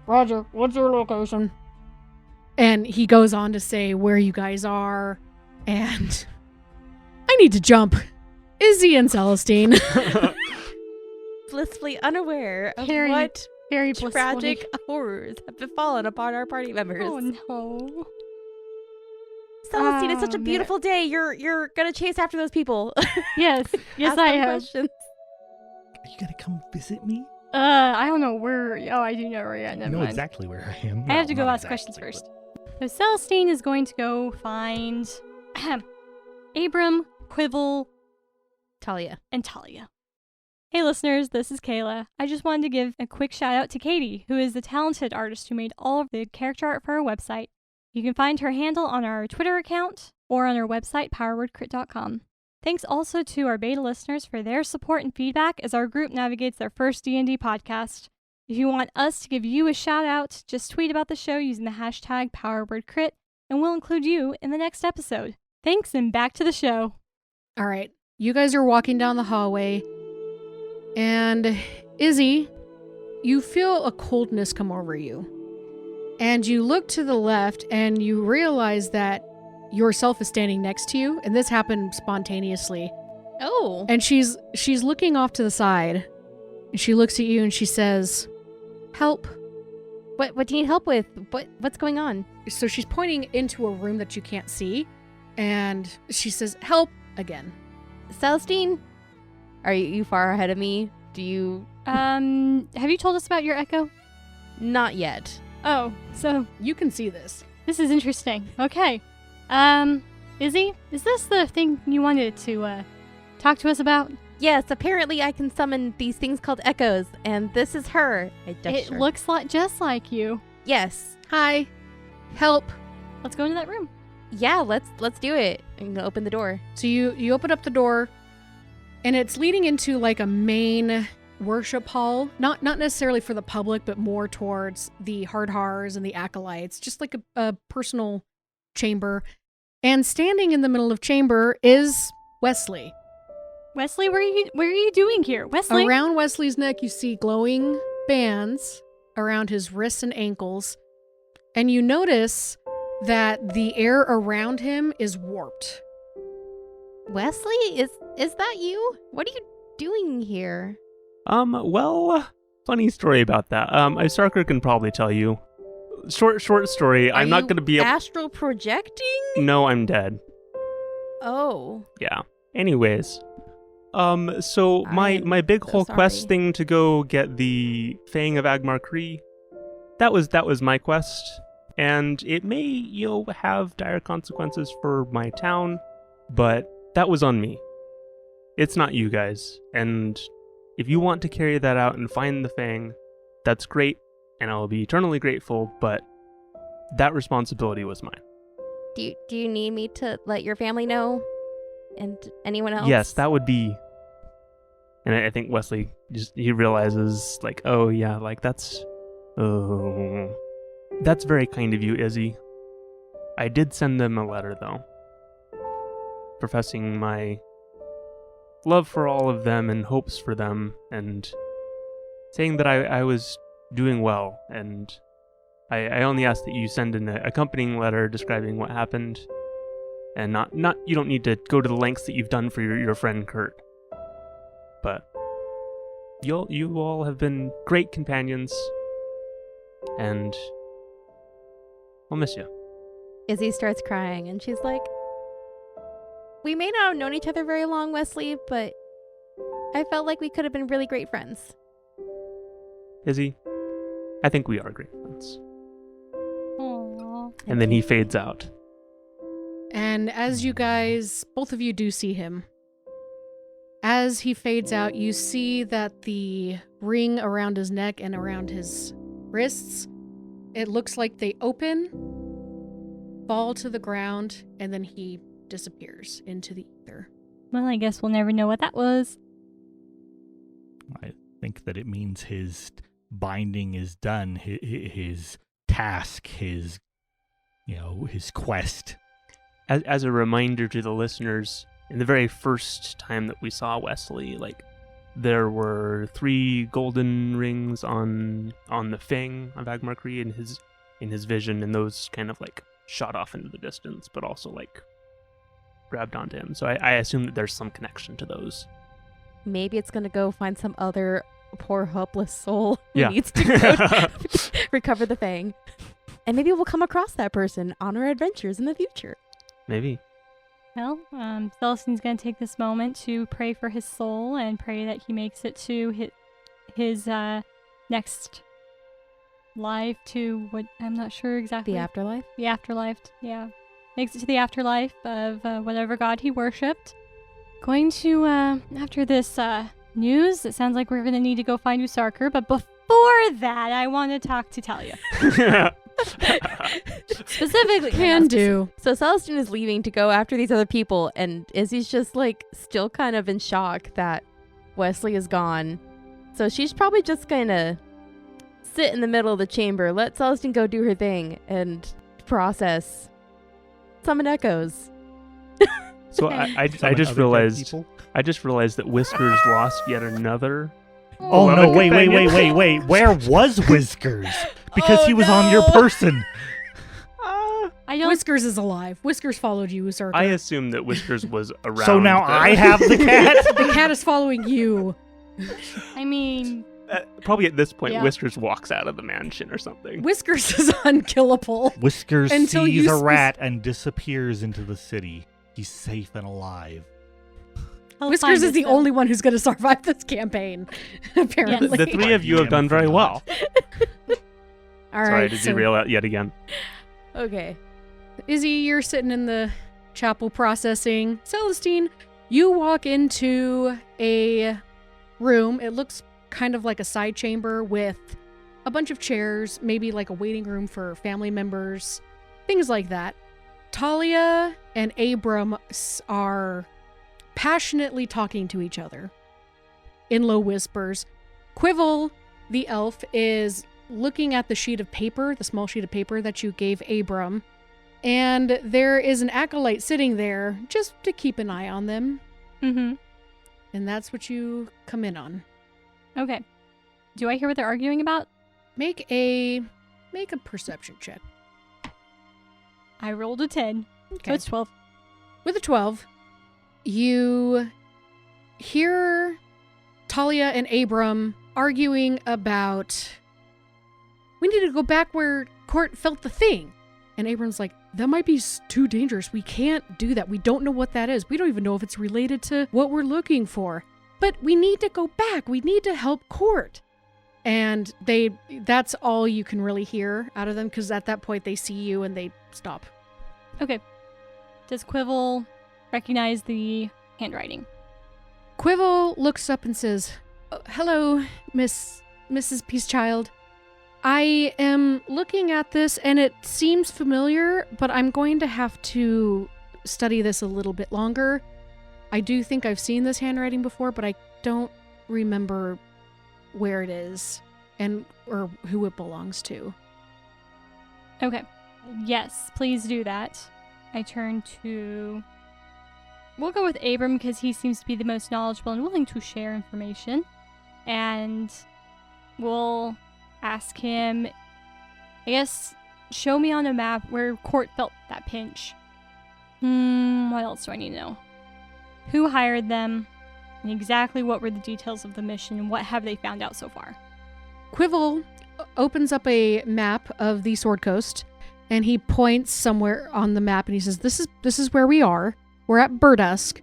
S1: "Roger, what's your location?" And he goes on to say where you guys are, and I need to jump. Izzy and Celestine.
S4: Blissfully unaware of
S2: Very-
S4: what
S2: Very
S4: tragic
S2: blissfully.
S4: horrors have befallen upon our party members.
S2: Oh no.
S4: Celestine, it's such a
S2: Oh,
S4: beautiful day. You're gonna chase after those people.
S2: Yes, yes,
S4: Ask
S2: I
S4: them
S2: am.
S4: questions.
S5: Are you gonna come visit me?
S2: I don't know where. Oh, I do know where you're at.
S5: I
S2: Never
S5: know
S2: mind.
S5: exactly where I am.
S2: I have
S5: Well,
S2: to go
S5: not
S2: ask questions
S5: exactly,
S2: first. So Celestine is going to go find Abram, Quivel,
S4: Talia.
S2: and Talia. Hey listeners, this is Kayla. I just wanted to give a quick shout out to Katie, who is the talented artist who made all of the character art for our website. You can find her handle on our Twitter account or on our website, powerwordcrit.com. Thanks also to our beta listeners for their support and feedback as our group navigates their first D&D podcast. If you want us to give you a shout out, just tweet about the show using the hashtag PowerWordCrit, and we'll include you in the next episode. Thanks, and back to the show.
S1: All right. You guys are walking down the hallway, and Izzy, you feel a coldness come over you. And you look to the left, and you realize that yourself is standing next to you, and this happened spontaneously.
S4: Oh.
S1: And she's looking off to the side, and she looks at you and she says, "Help."
S4: What do you need help with? What's going on?
S1: So she's pointing into a room that you can't see, and she says, "Help," again.
S4: Celestine, are you far ahead of me? Do you...
S2: Have you told us about your echo?
S4: Not yet.
S2: Oh, so
S1: You can see this.
S2: this is interesting. Okay. Izzy, is this the thing you wanted to, talk to us about?
S4: Yes, apparently I can summon these things called echoes, and this is her. I
S2: It
S4: gesture.
S2: looks just like you.
S4: Yes.
S1: Hi. Help.
S2: Let's go into that room.
S4: Yeah, let's do it. I'm gonna open the door.
S1: So you open up the door, And it's leading into like a main worship hall, not necessarily for the public, but more towards the Hardhars and the acolytes, just like a personal chamber. And standing in the middle of chamber is Wesley.
S2: Wesley, what are you doing here? Wesley?
S1: Around Wesley's neck, you see glowing bands around his wrists and ankles. And you notice that the air around him is warped.
S4: Wesley, is that you? What are you doing here?
S3: Well, funny story about that. Sarker can probably tell you. Short story. I'm not going to be able...
S4: astral projecting?
S3: No, I'm dead.
S4: Oh.
S3: Yeah. Anyways, so my big
S4: so
S3: whole quest
S4: sorry.
S3: thing to go get the Fang of Agmar-Kree, that was my quest, and it may, have dire consequences for my town, but that was on me. It's not you guys, and if you want to carry that out and find the Fang, that's great, and I'll be eternally grateful, but that responsibility was mine.
S4: Do you need me to let your family know? And anyone else?
S3: Yes, that would be... And I think Wesley, he realizes, like, oh yeah, like that's... Oh... That's very kind of you, Izzy. I did send them a letter, though, professing my love for all of them and hopes for them, and saying that I was doing well, and I only ask that you send an accompanying letter describing what happened, and not you don't need to go to the lengths that you've done for your friend Kurt, but you all have been great companions, and I'll miss you.
S4: Izzy starts crying, and she's like, we may not have known each other very long, Wesley, but I felt like we could have been really great friends.
S3: Izzy, I think we are great friends.
S2: Aww.
S3: And then he fades out.
S1: And as you guys, both of you do see him, as he fades out, you see that the ring around his neck and around his wrists, it looks like they open, fall to the ground, and then he disappears into the ether.
S2: Well, I guess we'll never know what that was.
S5: I think that it means his binding is done, his task, his quest.
S3: As a reminder to the listeners, in the very first time that we saw Wesley, like, there were 3 golden rings on the Fang of Agmar-Kree in his vision, and those kind of like shot off into the distance, but also like grabbed onto him. So I assume that there's some connection to those.
S4: Maybe it's going to go find some other poor helpless soul who
S3: Yeah.
S4: needs to go recover the Fang. And maybe we'll come across that person on our adventures in the future.
S3: Maybe.
S2: Well, Celestine's going to take this moment to pray for his soul and pray that he makes it to his next life, to what I'm not sure exactly.
S4: The afterlife?
S2: The afterlife, yeah. Makes it to the afterlife of whatever god he worshipped. Going to, after this news, it sounds like we're going to need to go find Usarker, but before that, I want to talk to Talia. Specifically.
S1: Can do.
S4: So Celestine is leaving to go after these other people, and Izzy's just like still kind of in shock that Wesley is gone. So she's probably just gonna sit in the middle of the chamber, let Celestine go do her thing, and process. Summon echoes.
S3: So I just realized that Whiskers lost yet another.
S5: Oh
S3: Well,
S5: no,
S3: companion.
S5: wait. Where was Whiskers? Because
S4: Oh,
S5: he was on your
S4: no.
S5: person.
S2: I don't.
S1: Whiskers is alive. Whiskers followed you, Usurker.
S3: I assume that Whiskers was around.
S5: So now
S3: the-
S5: I have the cat?
S1: The cat is following you.
S2: I mean,
S3: Probably at this point,
S2: Yeah.
S3: Whiskers walks out of the mansion or something.
S1: Whiskers is unkillable.
S5: Whiskers
S1: Until
S5: sees
S1: you
S5: a rat and disappears into the city. He's safe and alive.
S2: I'll
S1: Whiskers
S2: find
S1: is
S2: it
S1: the
S2: though.
S1: only one who's going to survive this campaign, apparently.
S3: The 3 of you have done very well.
S1: All
S3: Sorry
S1: right,
S3: to
S1: so
S3: derail it yet again.
S4: Okay.
S1: Izzy, you're sitting in the chapel processing. Celestine, you walk into a room. It looks kind of like a side chamber with a bunch of chairs, maybe like a waiting room for family members, things like that. Talia and Abram are passionately talking to each other in low whispers. Quivel, the elf, is looking at the sheet of paper, the small sheet of paper that you gave Abram, and there is an acolyte sitting there just to keep an eye on them.
S2: Mm-hmm.
S1: And that's what you come in on.
S2: Okay. Do I hear what they're arguing about?
S1: Make a perception check.
S2: I rolled a 10.
S1: Okay.
S2: So it's 12.
S1: With a 12, you hear Talia and Abram arguing about, we need to go back where Court felt the thing. And Abram's like, that might be too dangerous. We can't do that. We don't know what that is. We don't even know if it's related to what we're looking for. But we need to go back. We need to help Court. And that's all you can really hear out of them, because at that point they see you and they stop.
S2: Okay. Does Quivel recognize the handwriting?
S1: Quivel looks up and says, hello, Mrs. Peacechild. I am looking at this and it seems familiar, but I'm going to have to study this a little bit longer. I do think I've seen this handwriting before, but I don't remember where it is or who it belongs to.
S2: Okay. Yes, please do that. I turn to... We'll go with Abram because he seems to be the most knowledgeable and willing to share information. And we'll ask him, I guess, show me on a map where Court felt that pinch. What else do I need to know? Who hired them? And exactly what were the details of the mission and what have they found out so far?
S1: Quivel opens up a map of the Sword Coast and he points somewhere on the map and he says, this is where we are. We're at Berdusk,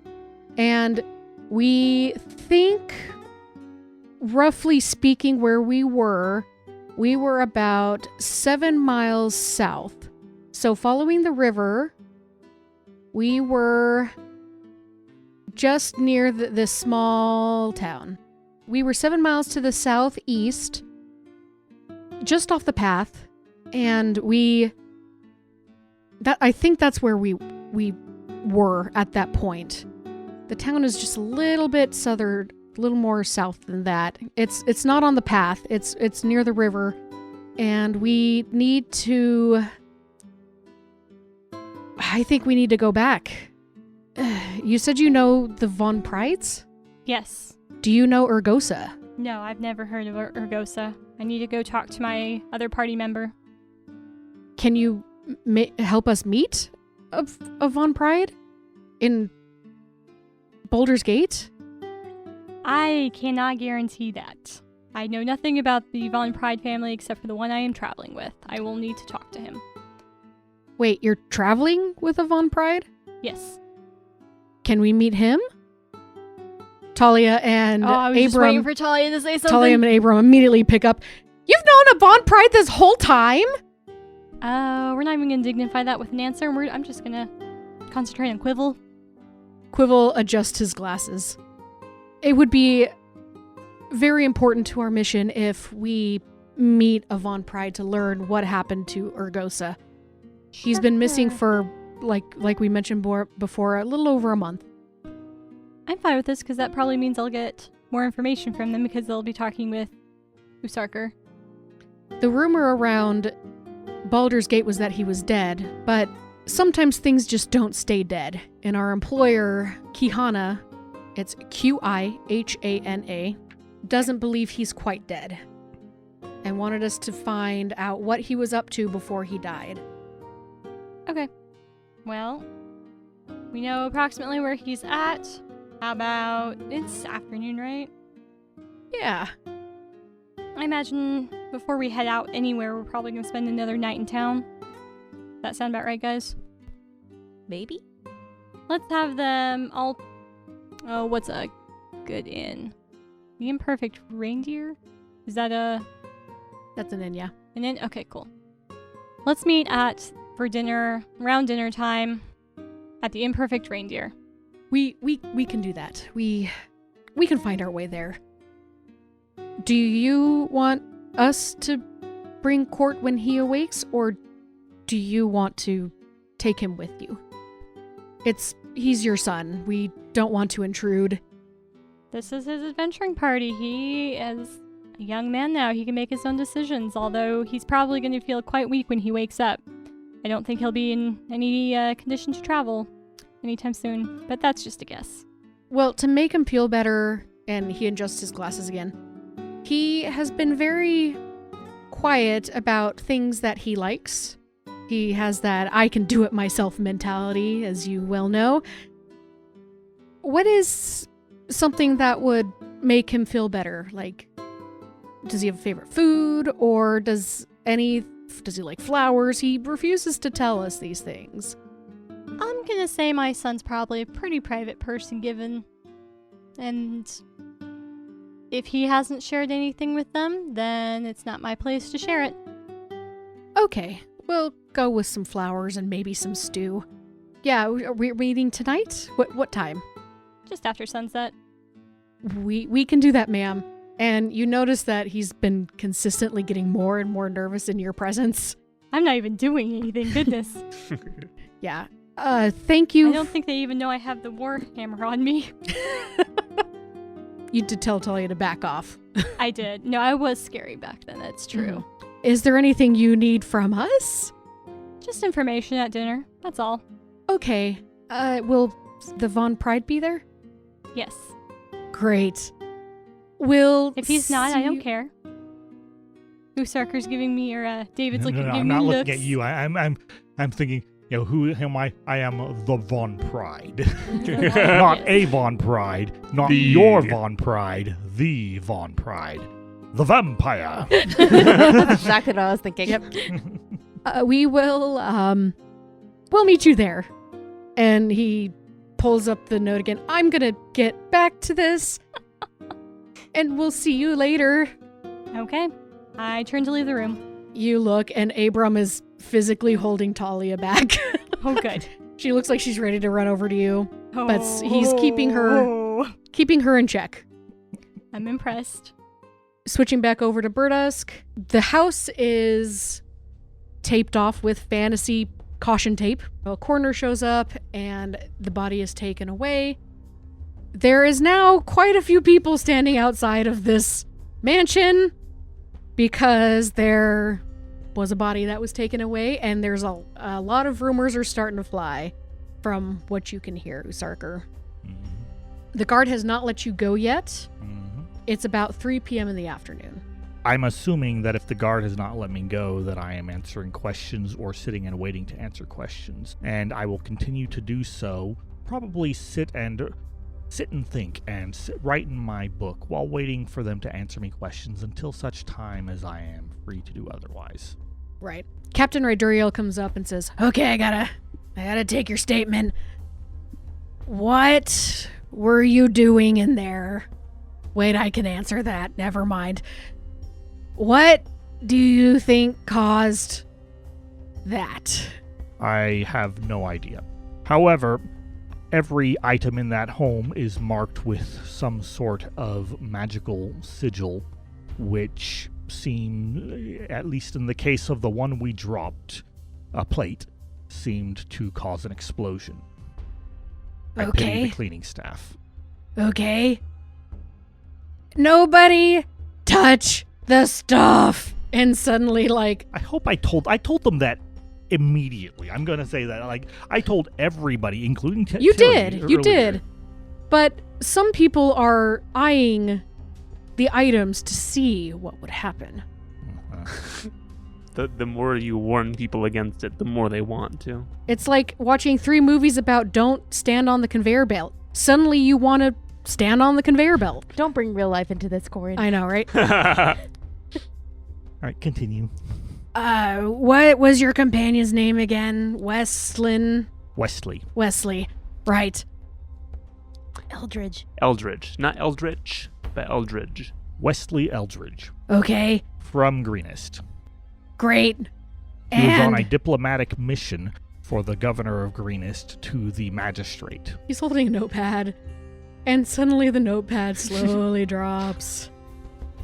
S1: and we think, roughly speaking, where we were about 7 miles south. So following the river, we were just near this small town. We were 7 miles to the southeast, just off the path, and I think that's where we were at that point. The town is just a little bit southern, a little more south than that. It's not on the path. It's near the river, and we need to. I think we need to go back. You said you know the Von Prides?
S2: Yes.
S1: Do you know Urgosa?
S2: No, I've never heard of Urgosa. I need to go talk to my other party member.
S1: Can you help us meet a Von Pride in Baldur's Gate?
S2: I cannot guarantee that. I know nothing about the Von Pride family except for the one I am traveling with. I will need to talk to him.
S1: Wait, you're traveling with a Von Pride?
S2: Yes.
S1: Can we meet him? Talia and
S2: I was just
S1: Abram.
S2: waiting for Talia to say something.
S1: Talia and Abram immediately pick up. You've known a Von Pride this whole time?
S2: We're not even going to dignify that with an answer. I'm just going to concentrate on Quivel.
S1: Quivel adjusts his glasses. It would be very important to our mission if we meet a Von Pride to learn what happened to Urgosa. He's been missing for, like we mentioned before, a little over a month.
S2: I'm fine with this because that probably means I'll get more information from them because they'll be talking with Usarker.
S1: The rumor around Baldur's Gate was that he was dead, but sometimes things just don't stay dead. And our employer, Kihana, it's Qihana, doesn't believe he's quite dead and wanted us to find out what he was up to before he died.
S2: Okay. Well, we know approximately where he's at. How about it's afternoon, right?
S1: Yeah.
S2: I imagine before we head out anywhere, we're probably going to spend another night in town. That sound about right, guys?
S4: Maybe?
S2: Let's have them all... Oh, what's a good inn? The Imperfect Reindeer? Is that
S1: That's an inn, yeah.
S2: an inn? Okay, cool. Let's meet for dinner, around dinner time, at the Imperfect Reindeer.
S1: We can do that. We can find our way there. Do you want us to bring Court when he awakes, or do you want to take him with you? It's he's your son. We don't want to intrude.
S2: This is his adventuring party. He is a young man now. He can make his own decisions, although he's probably going to feel quite weak when he wakes up. I don't think he'll be in any condition to travel anytime soon, but that's just a guess.
S1: Well, to make him feel better, and he adjusts his glasses again, he has been very quiet about things that he likes. He has that I can do it myself mentality, as you well know. What is something that would make him feel better? Like, does he have a favorite food, or does he like flowers? He refuses to tell us these things.
S2: I'm gonna say my son's probably a pretty private person, given, and if he hasn't shared anything with them, then it's not my place to share it.
S1: Okay, we'll go with some flowers and maybe some stew. Yeah, we're meeting tonight? What time?
S2: Just after sunset.
S1: We can do that, ma'am. And you notice that he's been consistently getting more and more nervous in your presence.
S2: I'm not even doing anything, goodness.
S1: Yeah. Thank you.
S2: I don't think they even know I have the warhammer on me.
S1: You did tell Talia to back off.
S2: I did. No, I was scary back then, that's true.
S1: Is there anything you need from us?
S2: Just information at dinner, that's all.
S1: Okay. Will the Von Pride be there?
S2: Yes.
S1: Great. If
S2: he's not, I don't care. Usarker's giving me, or David's
S5: No,
S2: giving me
S5: I'm not
S2: looks.
S5: looking at you. I'm thinking, who am I? I am the Von Pride. Not a Von Pride, not your Von Pride, the Von Pride. The vampire.
S4: That's exactly what I was thinking.
S1: Yep. We'll meet you there. And he pulls up the note again. I'm gonna get back to this. And we'll see you later.
S2: Okay. I turn to leave the room.
S1: You look, and Abram is physically holding Talia back.
S2: Oh, good.
S1: She looks like she's ready to run over to you, but he's keeping her in check.
S2: I'm impressed.
S1: Switching back over to Berdusk, the house is taped off with fantasy caution tape. A coroner shows up, and the body is taken away. There is now quite a few people standing outside of this mansion because there was a body that was taken away, and there's a lot of rumors are starting to fly from what you can hear, Usarker.
S5: Mm-hmm.
S1: The guard has not let you go yet.
S5: Mm-hmm.
S1: It's about 3 p.m. in the afternoon.
S5: I'm assuming that if the guard has not let me go, that I am answering questions or sitting and waiting to answer questions. And I will continue to do so, probably sit and think and write in my book while waiting for them to answer me questions until such time as I am free to do otherwise.
S1: Right. Captain Ryduriel comes up and says, "Okay, I gotta take your statement. What were you doing in there?" Wait, I can answer that. Never mind. What do you think caused that?
S5: I have no idea. However, every item in that home is marked with some sort of magical sigil, which seemed, at least in the case of the one we dropped, a plate, seemed to cause an explosion. I pity
S1: Okay.
S5: the cleaning staff.
S1: Okay. Nobody touch the stuff. And suddenly,
S5: I hope I told them that immediately. I'm going to say that. I told everybody, including
S1: you
S5: Tilly
S1: did. You
S5: earlier.
S1: did. But some people are eyeing the items to see what would happen.
S3: The more you warn people against it, the more they want to.
S1: It's like watching 3 movies about don't stand on the conveyor belt. Suddenly you want to stand on the conveyor belt.
S4: Don't bring real life into this, Corin.
S1: I know, right?
S5: All right, continue.
S1: What was your companion's name again?
S5: Wesley.
S1: Wesley. Right.
S4: Eldridge.
S3: Eldridge. Not Eldritch, but Eldridge.
S5: Wesley Eldridge.
S1: Okay.
S5: From Greenest.
S1: Great.
S5: He was on
S1: And
S5: a diplomatic mission for the governor of Greenest to the magistrate.
S1: he's holding a notepad. And suddenly the notepad slowly drops.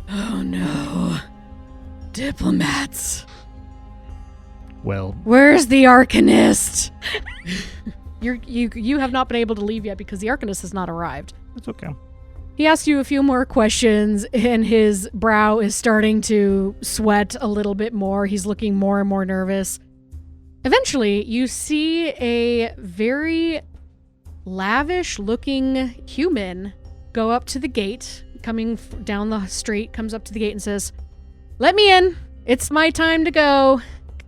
S1: Oh no. Diplomats.
S5: Well,
S1: Where's the Arcanist? You have not been able to leave yet because the Arcanist has not arrived.
S5: It's okay.
S1: He asks you a few more questions, and his brow is starting to sweat a little bit more. He's looking more and more nervous. Eventually, you see a very lavish-looking human go up to the gate, coming down the street, comes up to the gate and says, "Let me in. It's my time to go.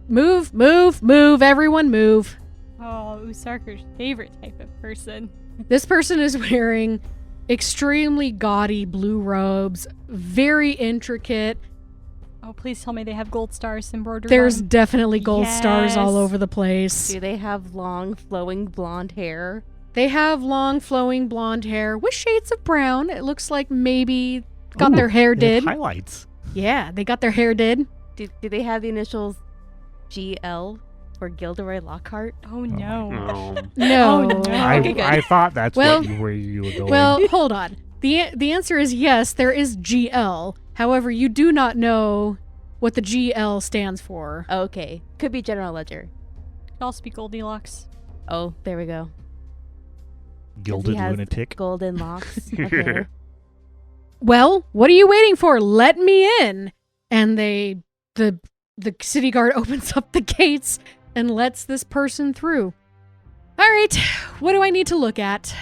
S1: Move, move, move, everyone move."
S2: Oh, Usarker's favorite type of person.
S1: This person is wearing extremely gaudy blue robes, very intricate.
S2: Oh, please tell me they have gold stars embroidered
S1: There's
S2: on.
S1: definitely gold stars all
S2: Yes.
S1: over the place.
S4: Do they have long, flowing blonde hair?
S1: They have long, flowing blonde hair with shades of brown. It looks like maybe got their hair
S5: They have
S1: did.
S5: highlights.
S1: Yeah, they got their hair did.
S4: Do they have the initials GL for Gilderoy Lockhart?
S2: Oh no.
S3: Oh.
S1: No.
S2: Oh, no.
S4: Okay, good.
S5: I thought that's
S1: Well-
S5: where you were going.
S1: Well, hold on. The answer is yes, there is GL. However, you do not know what the GL stands for.
S4: Okay. Could be General Ledger.
S2: Could also be Goldilocks.
S4: Oh, there we go.
S5: Gilded
S4: he has
S5: lunatic.
S4: Golden locks. Okay.
S1: Well, what are you waiting for? Let me in. And the city guard opens up the gates and lets this person through. All right, what do I need to look at?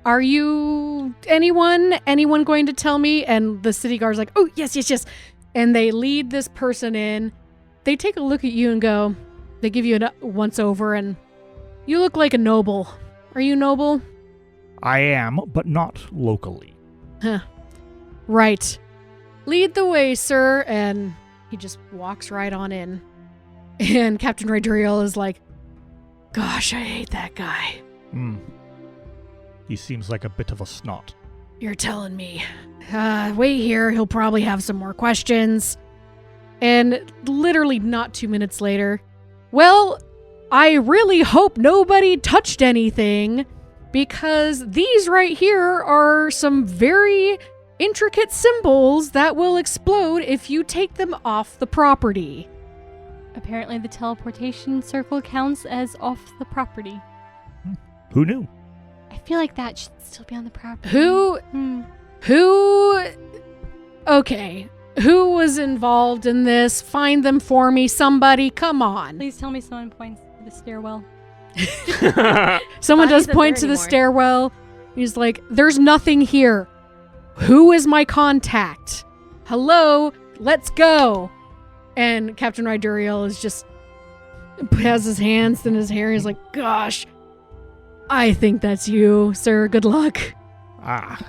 S1: Are you anyone going to tell me? And the city guard's like, "Oh, yes, yes, yes." And they lead this person in. They take a look at you and go, they give you a once over, and you look like a noble. Are you noble?
S5: I am, but not locally.
S1: Huh. Right. Lead the way, sir. And he just walks right on in. And Captain Rydriel is like, "Gosh, I hate that guy.
S5: He seems like a bit of a snot.
S1: You're telling me. Wait here. He'll probably have some more questions." And literally not 2 minutes later, "Well, I really hope nobody touched anything, because these right here are some very intricate symbols that will explode if you take them off the property."
S2: Apparently the teleportation circle counts as off the property.
S5: Who knew?
S2: I feel like that should still be on the property.
S1: Who Okay. Who was involved in this? Find them for me, somebody. Come on.
S2: Please tell me someone points to the stairwell.
S1: Someone
S4: Bonnie's
S1: does
S4: not
S1: point
S4: there
S1: to the
S4: anymore.
S1: stairwell. He's like, "There's nothing here. Who is my contact? Hello? Let's go." And Captain Rydriel is just has his hands in his hair. He's like, "Gosh, I think that's you, sir. Good luck."
S5: Ah,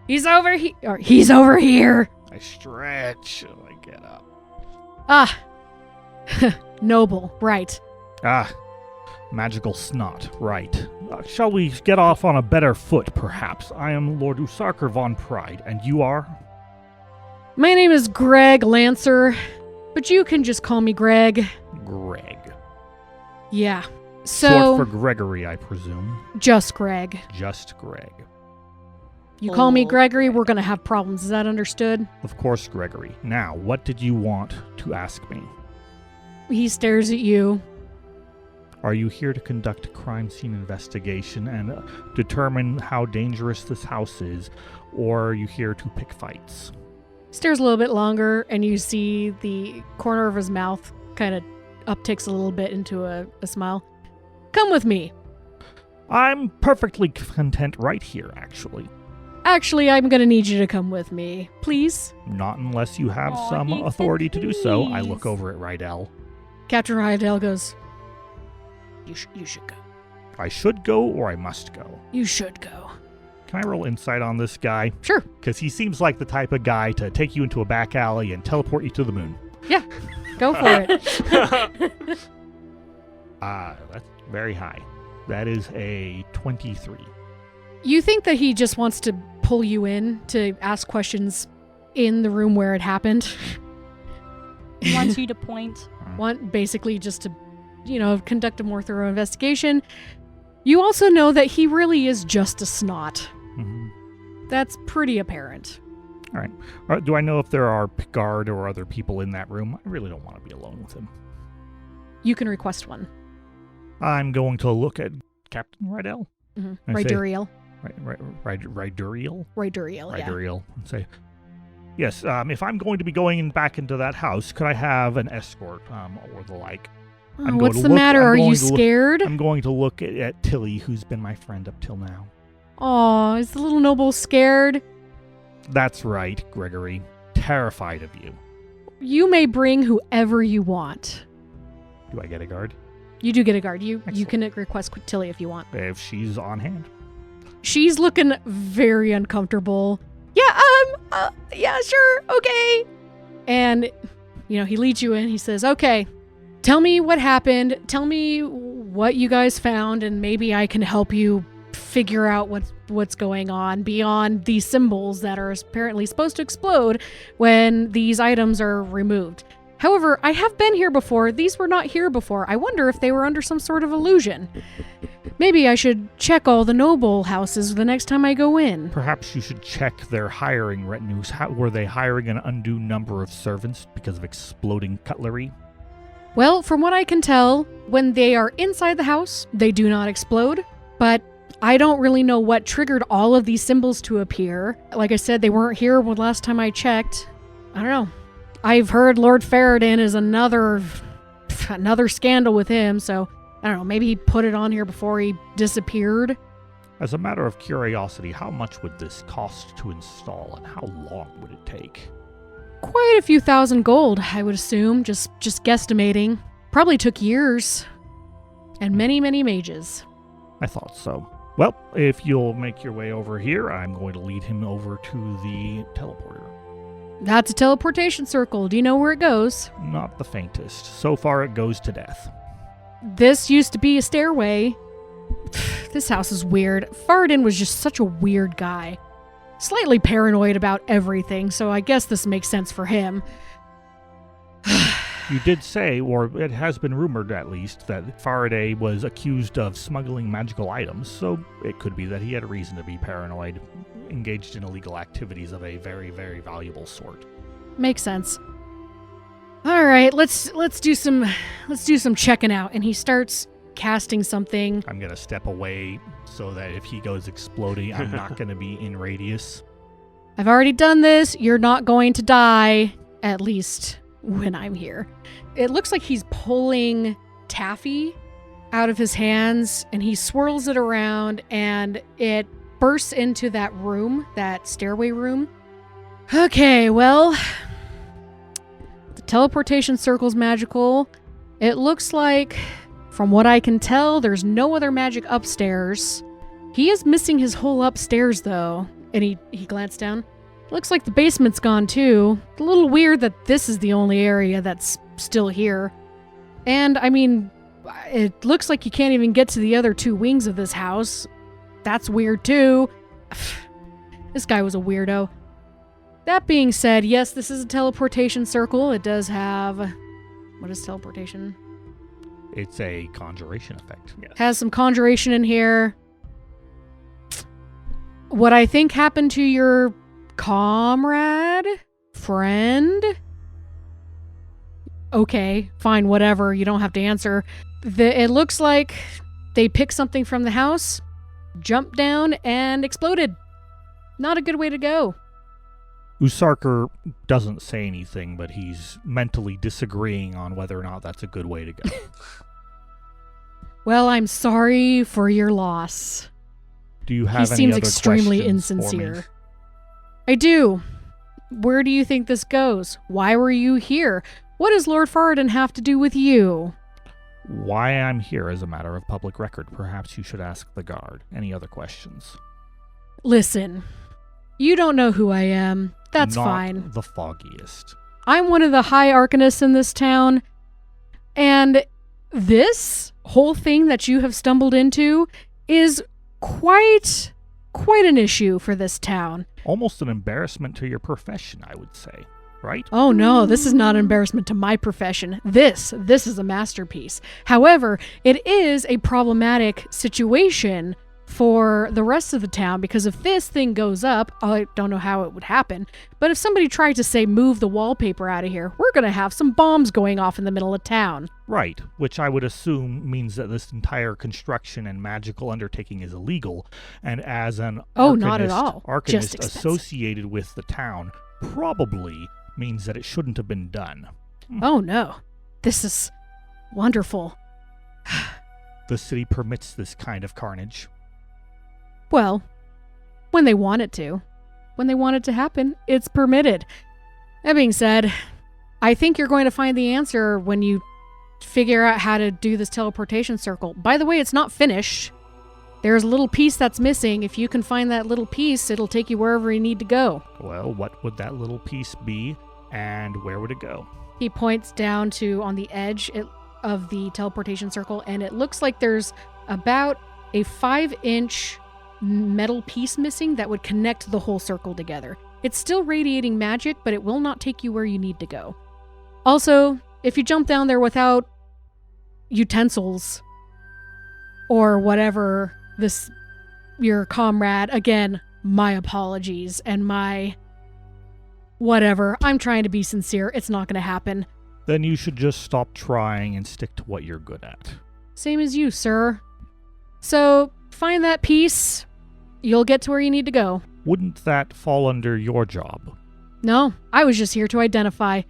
S1: He's over here. Or he's over here.
S5: I stretch. I get up.
S1: Ah. Noble. Right.
S5: Ah, magical snot. Right. Shall we get off on a better foot, perhaps? I am Lord Usarker von Pride, and you are?
S1: My name is Greg Lancer, but you can just call me Greg.
S5: Greg.
S1: Yeah. So,
S5: Short for Gregory, I presume.
S1: just Greg.
S5: Just Greg.
S1: You call me
S4: Oh,
S1: Gregory, we're gonna have problems. Is that understood?
S5: Of course, Gregory. Now, what did you want to ask me?
S1: He stares at you.
S5: Are you here to conduct a crime scene investigation and determine how dangerous this house is, or are you here to pick fights?
S1: Stares a little bit longer, and you see the corner of his mouth kind of upticks a little bit into a smile. Come with me.
S5: I'm perfectly content right here, actually.
S1: Actually, I'm gonna need you to come with me. Please?
S5: Not unless you have
S2: Aw,
S5: some
S2: he said
S5: authority to do so. I look
S2: please.
S5: over at Rydell.
S1: Captain Rydell goes, You should go.
S5: I should go or I must go.
S1: You should go.
S5: Can I roll insight on this guy?
S1: Sure.
S5: Because he seems like the type of guy to take you into a back alley and teleport you to the moon.
S1: Go for it.
S5: That's very high. That is a 23.
S1: You think that he just wants to pull you in to ask questions in the room where it happened?
S2: He wants you to point.
S1: Want basically just to, conduct a more thorough investigation. You also know that he really is just a snot.
S5: Mm-hmm.
S1: That's pretty apparent.
S5: Do I know if there are guard or other people in that room? I really don't want to be alone with him.
S1: You can request one.
S5: I'm going to look at Captain Rydell.
S1: Mm-hmm.
S5: And say-
S1: Ryduriel.
S5: Ryduriel?
S1: Ryduriel, yeah.
S5: Ryduriel. And say, yes, if I'm going to be going back into that house, could I have an escort or the like?
S1: Oh, what's the matter? Are you scared?
S5: I'm going to look at Tilly, who's been my friend up till now.
S1: Aw, is the little noble scared?
S5: That's right, Gregory. Terrified of you.
S1: You may bring whoever you want.
S5: Do I get a guard?
S1: You do get a guard. You
S5: Excellent.
S1: can request Tilly if you want.
S5: If she's on hand.
S1: She's looking very uncomfortable. Yeah, sure, okay. And, he leads you in. He says, okay, tell me what happened. Tell me what you guys found, and maybe I can help you figure out what's going on beyond these symbols that are apparently supposed to explode when these items are removed. However, I have been here before. These were not here before. I wonder if they were under some sort of illusion. Maybe I should check all the noble houses the next time I go in.
S5: Perhaps you should check their hiring retinues. Were they hiring an undue number of servants because of exploding cutlery?
S1: Well, from what I can tell, when they are inside the house, they do not explode. But I don't really know what triggered all of these symbols to appear. Like I said, they weren't here when last time I checked. I don't know. I've heard Lord Faradin is another scandal with him, so I don't know, maybe he put it on here before he disappeared.
S5: As a matter of curiosity, how much would this cost to install, and how long would it take?
S1: Quite a few thousand gold, I would assume, just guesstimating. Probably took years. And many, many mages.
S5: I thought so. Well, if you'll make your way over here, I'm going to lead him over to the teleporter.
S1: That's a teleportation circle. Do you know where it goes?
S5: Not the faintest. So far, it goes to death.
S1: This used to be a stairway. This house is weird. Faradin was just such a weird guy. Slightly paranoid about everything, so I guess this makes sense for him.
S5: You did say, or it has been rumored at least, that Faraday was accused of smuggling magical items, so it could be that he had a reason to be paranoid, engaged in illegal activities of a very, very valuable sort.
S1: Makes sense. All right, let's do some checking out. And he starts casting something.
S5: I'm gonna step away so that if he goes exploding, I'm not gonna be in radius.
S1: I've already done this. You're not going to die, at least when I'm here. It looks like he's pulling taffy out of his hands, and he swirls it around, and it bursts into that room, that stairway room. Okay, well, the teleportation circle's magical. It looks like, from what I can tell, there's no other magic upstairs. He is missing his whole upstairs, though. And he glanced down. Looks like the basement's gone, too. A little weird that this is the only area that's still here. And, I mean, it looks like you can't even get to the other two wings of this house. That's weird, too. This guy was a weirdo. That being said, yes, this is a teleportation circle. It does have... What is teleportation?
S5: It's a conjuration effect. Yes.
S1: Has some conjuration in here. What I think happened to your comrade? Friend? Okay, fine, whatever. You don't have to answer. It looks like they picked something from the house, jumped down, and exploded. Not a good way to go.
S5: Usarker doesn't say anything, but he's mentally disagreeing on whether or not that's a good way to go.
S1: Well, I'm sorry for your loss.
S5: Do you have
S1: He
S5: any
S1: seems
S5: other
S1: extremely
S5: questions for me?
S1: insincere. I do. Where do you think this goes? Why were you here? What does Lord Faradin have to do with you?
S5: Why I'm here is a matter of public record. Perhaps you should ask the guard. Any other questions?
S1: Listen, you don't know who I am. That's
S5: Not
S1: fine.
S5: The foggiest.
S1: I'm one of the high arcanists in this town, and this whole thing that you have stumbled into is quite an issue for this town.
S5: Almost an embarrassment to your profession, I would say. Right?
S1: Oh no, this is not an embarrassment to my profession. This is a masterpiece. However, it is a problematic situation for the rest of the town, because if this thing goes up, I don't know how it would happen, but if somebody tried to say move the wallpaper out of here, we're going to have some bombs going off in the middle of town.
S5: Right, which I would assume means that this entire construction and magical undertaking is illegal, and as an
S1: not at all. Just
S5: arcanist
S1: expensive.
S5: associated with the town, probably means that it shouldn't have been done.
S1: Oh no, this is wonderful.
S5: The city permits this kind of carnage.
S1: Well, when they want it to. When they want it to happen, it's permitted. That being said, I think you're going to find the answer when you figure out how to do this teleportation circle. By the way, it's not finished. There's a little piece that's missing. If you can find that little piece, it'll take you wherever you need to go.
S5: Well, what would that little piece be, and where would it go?
S1: He points down to on the edge of the teleportation circle, and it looks like there's about a 5-inch metal piece missing that would connect the whole circle together. It's still radiating magic, but it will not take you where you need to go. Also, if you jump down there without utensils or whatever, your comrade, again, my apologies and my whatever. I'm trying to be sincere. It's not going to happen.
S5: Then you should just stop trying and stick to what you're good at.
S1: Same as you, sir. So, find that piece. You'll get to where you need to go.
S5: Wouldn't that fall under your job?
S1: No, I was just here to identify.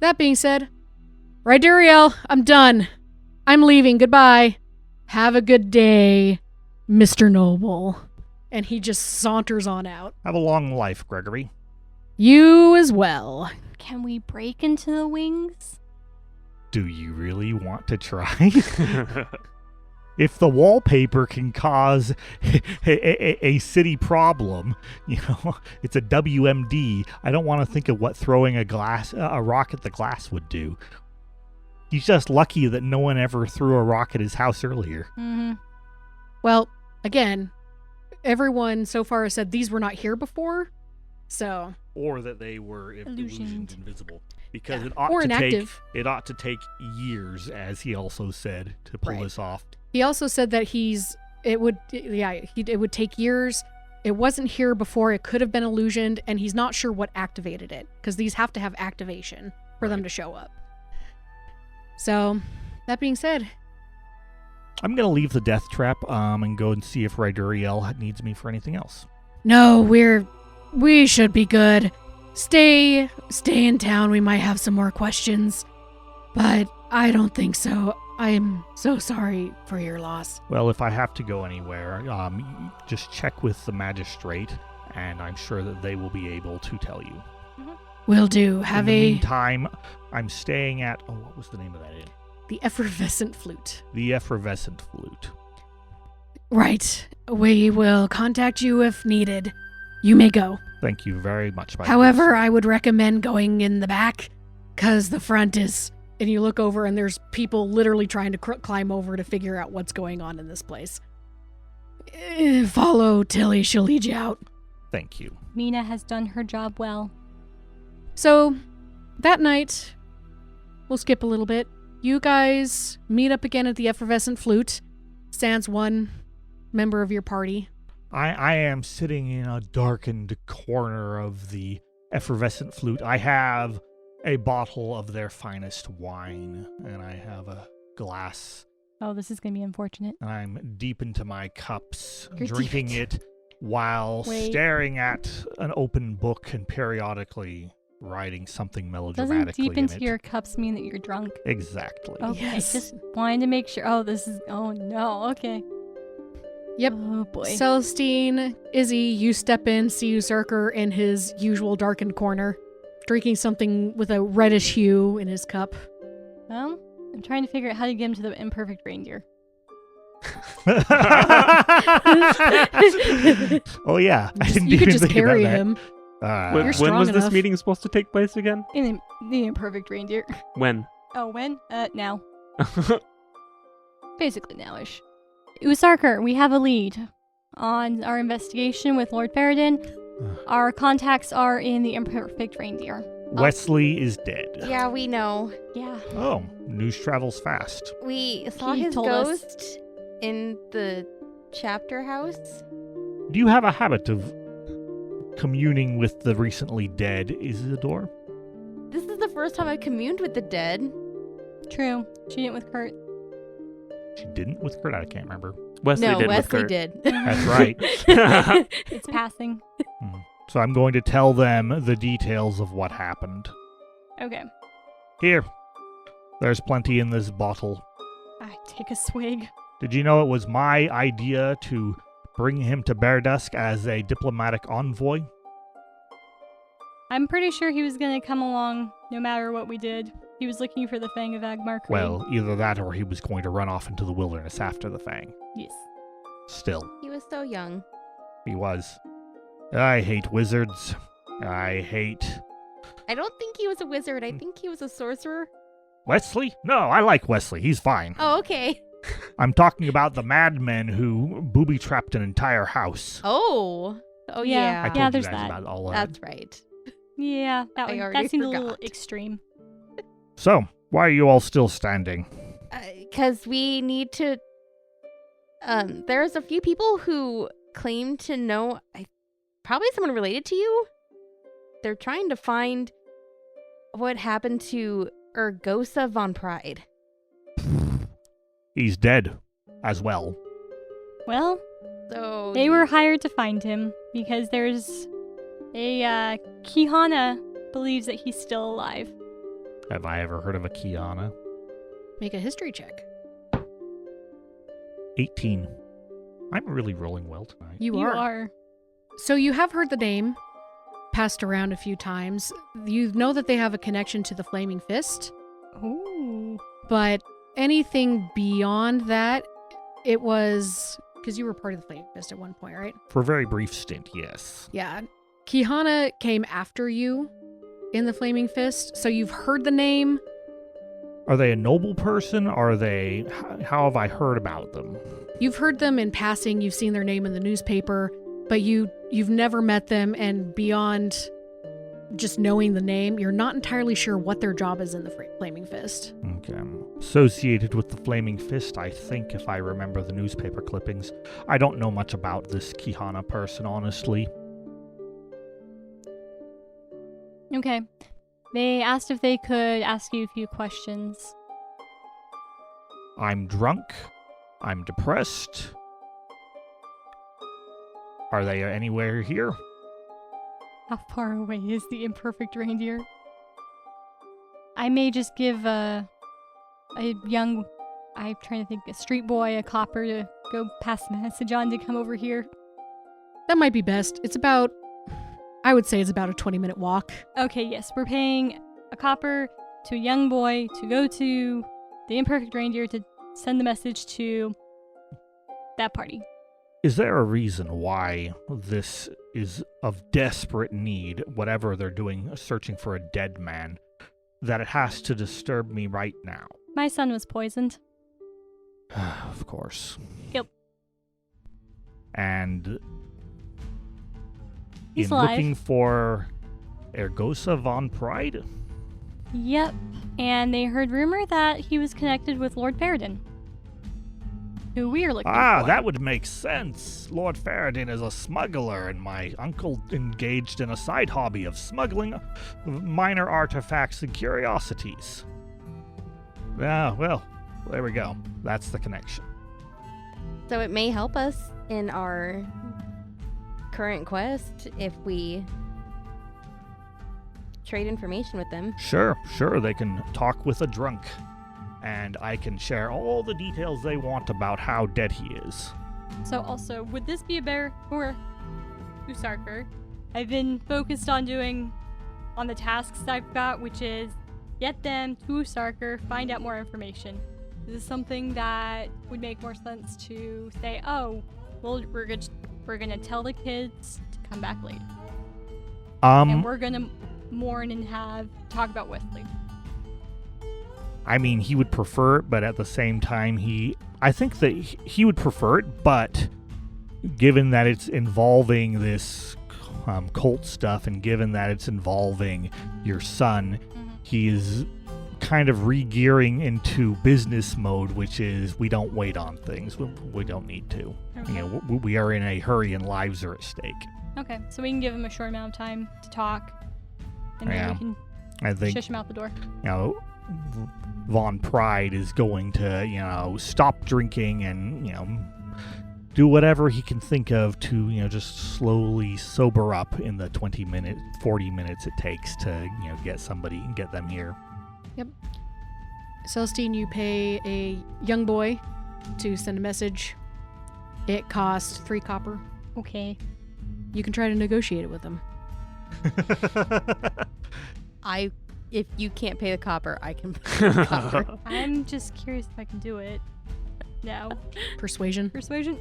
S1: That being said, Ryduriel, I'm done. I'm leaving. Goodbye. Have a good day, Mr. Noble. And he just saunters on out.
S5: Have a long life, Gregory.
S1: You as well.
S2: Can we break into the wings?
S5: Do you really want to try? If the wallpaper can cause a city problem, it's a WMD. I don't want to think of what throwing a rock at the glass would do. He's just lucky that no one ever threw a rock at his house earlier.
S2: Mm-hmm.
S1: Well, again, everyone so far has said these were not here before, so...
S5: Or that they were illusioned invisible. Because
S1: Yeah. Or inactive.
S5: it ought to take years, as he also said, to pull
S1: Right.
S5: this off.
S1: He also said that it would take years. It wasn't here before. It could have been illusioned, and he's not sure what activated it, because these have to have activation for them
S5: Right.
S1: to show up. So, that being said,
S5: I'm going to leave the death trap and go and see if Ryduriel needs me for anything else.
S1: no, we should be good. Stay in town. We might have some more questions, but I don't think so. I am so sorry for your loss.
S5: Well, if I have to go anywhere, just check with the magistrate, and I'm sure that they will be able to tell you.
S1: Will do.
S5: In the meantime, I'm staying at... Oh, what was the name of that inn?
S1: The Effervescent Flute.
S5: The Effervescent Flute.
S1: Right. We will contact you if needed. You may go.
S5: Thank you very much.
S1: However, I would recommend going in the back, because the front is... And you look over and there's people literally trying to climb over to figure out what's going on in this place. Follow Tilly, she'll lead you out.
S5: Thank you.
S2: Mina has done her job well.
S1: So, that night, we'll skip a little bit. You guys meet up again at the Effervescent Flute. Sans one member of your party.
S5: I am sitting in a darkened corner of the Effervescent Flute. I have a bottle of their finest wine, and I have a glass.
S2: Oh, this is going to be unfortunate.
S5: And I'm deep into my cups,
S2: You're
S5: drinking
S2: deep.
S5: it while
S2: Wait.
S5: staring at an open book and periodically writing something melodramatically
S2: Doesn't deep
S5: in
S2: into
S5: it.
S2: your cups mean that you're drunk?
S5: Exactly.
S2: Okay,
S1: Yes.
S2: just wanted to make sure. Oh, oh no, okay.
S1: Yep.
S2: Oh boy.
S1: Celestine, Izzy, you step in, see Usurker in his usual darkened corner, drinking something with a reddish hue in his cup.
S2: Well, I'm trying to figure out how to get him to the imperfect reindeer.
S5: Oh yeah, I didn't
S1: You could
S5: even
S1: just
S5: think
S1: carry
S5: about that.
S1: him.
S3: When
S1: You're strong
S3: was this
S1: enough.
S3: meeting supposed to take place again?
S2: In the imperfect reindeer.
S3: When?
S2: Oh, when? Now. Basically nowish. Usarker, we have a lead on our investigation with Lord Faradin. Our contacts are in the imperfect reindeer.
S5: Wesley is dead.
S4: Yeah, we know.
S2: Yeah.
S5: Oh, news travels fast.
S4: We saw
S2: He
S4: his
S2: told us.
S4: ghost in the chapter house.
S5: Do you have a habit of communing with the recently dead, Isidore?
S4: This is the first time I've communed with the dead.
S2: True. She didn't with Kurt.
S5: She didn't with Kurt? I can't remember.
S3: Wesley
S4: No,
S3: did with
S4: Wesley
S3: Kurt.
S4: did.
S5: That's right.
S2: It's passing.
S5: So I'm going to tell them the details of what happened.
S2: Okay.
S5: Here. There's plenty in this bottle.
S2: I take a swig.
S5: Did you know it was my idea to bring him to Berdusk as a diplomatic envoy?
S2: I'm pretty sure he was going to come along no matter what we did. He was looking for the Fang of Agmark.
S5: Well, either that or he was going to run off into the wilderness after the Fang.
S2: Yes.
S5: Still,
S4: He was so young.
S5: he was. I hate wizards. I hate...
S4: I don't think he was a wizard. I think he was a sorcerer.
S5: Wesley? No, I like Wesley. He's fine.
S4: Oh, okay.
S5: I'm talking about the madmen who booby-trapped an entire house.
S4: Oh. Oh, yeah.
S5: I told
S2: Yeah,
S5: you
S2: there's
S5: guys
S2: that.
S5: about all of
S4: That's
S5: it.
S4: right.
S2: Yeah,
S4: I already
S2: that seemed a little
S4: forgot.
S2: extreme.
S5: So, why are you all still standing?
S4: Because we need to... there's a few people who claim to know... probably someone related to you. They're trying to find what happened to Urgosa von Pride.
S5: He's dead, as well.
S2: Well,
S4: So
S2: they were hired to find him because there's a Kihana believes that he's still alive.
S5: Have I ever heard of a Kiana?
S1: Make a history check.
S5: 18. I'm really rolling well tonight.
S1: You are. So you have heard the name passed around a few times. You know that they have a connection to the Flaming Fist,
S2: Ooh.
S1: but anything beyond that, it was because you were part of the Flaming Fist at one point, right?
S5: For a very brief stint, yes.
S1: Yeah. Kihana came after you in the Flaming Fist, so you've heard the name.
S5: Are they a noble person? Are they... How have I heard about them?
S1: You've heard them in passing, you've seen their name in the newspaper, but you've never met them, and beyond just knowing the name, you're not entirely sure what their job is in the Flaming Fist.
S5: Okay. Associated with the Flaming Fist, I think, if I remember the newspaper clippings. I don't know much about this Kihana person, honestly.
S2: Okay. They asked if they could ask you a few questions.
S5: I'm drunk. I'm depressed. Are they anywhere here?
S2: How far away is the imperfect reindeer? I may just give a young, I'm trying to think, a street boy, a copper to go pass the message on to come over here.
S1: That might be best. I would say it's about a 20-minute walk.
S2: Okay, yes, we're paying a copper to a young boy to go to the imperfect reindeer to send the message to that party.
S5: Is there a reason why this is of desperate need, whatever they're doing, searching for a dead man, that it has to disturb me right now?
S2: My son was poisoned.
S5: Of course.
S2: Yep.
S5: And
S2: He's
S5: in
S2: alive.
S5: looking for Urgosa von Pride?
S2: Yep. And they heard rumor that he was connected with Lord Faradin, who we are looking for.
S5: That would make sense. Lord Faradin is a smuggler, and my uncle engaged in a side hobby of smuggling minor artifacts and curiosities. Ah, well, there we go. That's the connection.
S4: So it may help us in our current quest if we trade information with them.
S5: Sure, they can talk with a drunk, and I can share all the details they want about how dead he is.
S2: So also, would this be a bear for Usarker? I've been focused on the tasks I've got, which is get them to Usarker, find out more information. Is this something that would make more sense to say, oh, well, we're gonna tell the kids to come back later, and we're gonna mourn and talk about Wesley?
S5: I mean, he would prefer it, but at the same time, I think that he would prefer it, but given that it's involving this cult stuff, and given that it's involving your son, he is kind of re-gearing into business mode, which is we don't wait on things. We don't need to.
S2: Okay.
S5: You know, we are in a hurry and lives are at stake.
S2: Okay, so we can give him a short amount of time to talk, and then
S5: Yeah.
S2: we can
S5: I think,
S2: shush him out the door.
S5: you know, Von Pride is going to, you know, stop drinking and, you know, do whatever he can think of to, you know, just slowly sober up in the 40 minutes it takes to, you know, get them here.
S1: Celestine, you pay a young boy to send a message. It costs 3 copper.
S2: Okay.
S1: You can try to negotiate it with him.
S4: If you can't pay the copper, I can pay the copper.
S2: I'm just curious if I can do it. Now.
S1: Persuasion.
S2: Persuasion?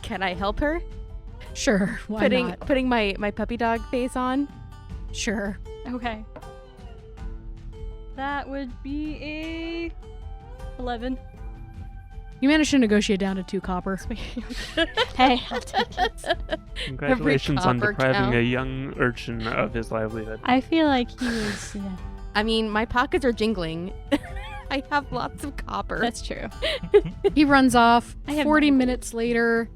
S4: Can I help her?
S1: Sure. Why not?
S4: Putting my puppy dog face on.
S1: Sure.
S2: Okay. That would be a 11.
S1: You managed to negotiate down to 2 copper.
S2: Hey, I'll take it.
S3: Congratulations on
S4: copper
S3: depriving
S4: count.
S3: a young urchin of his livelihood.
S2: I feel like he was. Yeah,
S4: I mean, my pockets are jingling. I have lots of copper.
S2: that's true.
S1: He runs off.
S2: I have
S1: 40
S2: no
S1: minutes later,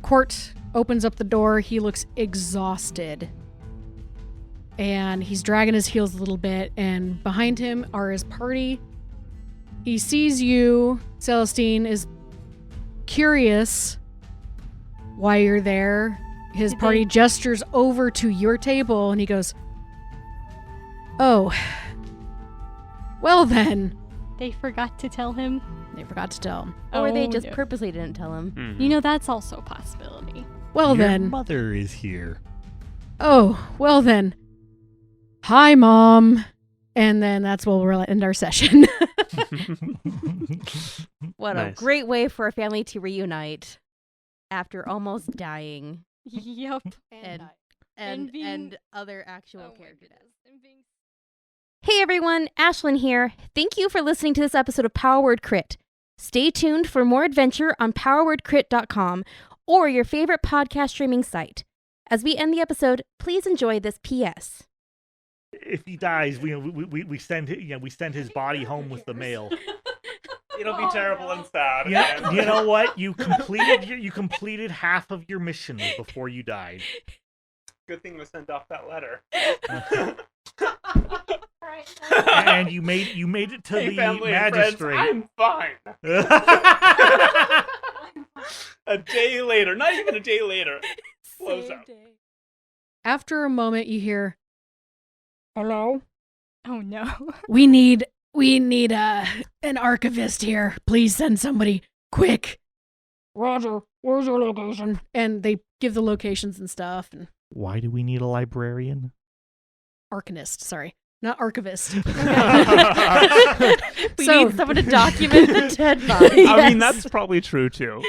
S1: Court opens up the door. He looks exhausted. And he's dragging his heels a little bit. And behind him are his party. He sees you. Celestine is curious why you're there. His
S2: Did
S1: party
S2: they-
S1: gestures over to your table and he goes, "Oh, well then."
S2: They forgot to tell him.
S1: They forgot to tell him.
S4: or they
S2: Oh,
S4: just
S2: no.
S4: purposely didn't tell him.
S3: Mhm.
S2: You know, that's also a possibility.
S1: Well
S5: Your
S1: then.
S5: mother is here.
S1: Oh, well then. Hi, Mom. And then that's where we'll end our session.
S4: What a
S3: Nice.
S4: great way for a family to reunite after almost dying
S2: Yup.
S4: and
S2: And being-
S4: and other actual
S2: Oh my
S4: character deaths.
S2: goodness. And being-
S4: Hey everyone, Ashlyn here. Thank you for listening to this episode of Power Word Crit. Stay tuned for more adventure on powerwordcrit.com or your favorite podcast streaming site. As we end the episode, please enjoy this PS.
S5: If he dies, we send his body home with the mail.
S3: It'll be terrible and sad.
S5: Yeah, you know what? You completed half of your mission before you died.
S3: Good thing we sent off that letter.
S5: And you made it to
S3: Hey,
S5: the
S3: family and
S5: magistrate.
S3: friends, I'm fine. A day later, not even a day later. Close out.
S1: After a moment, you hear, "Hello?
S2: Oh no.
S1: We need an archivist here. Please send somebody quick." "Roger, where's your location?" And they give the locations and stuff. And
S5: Why do we need a librarian?
S1: arcanist, sorry, not archivist.
S4: We
S1: So-
S4: need someone to document the dead body.
S3: I mean,
S1: Yes.
S3: that's probably true too.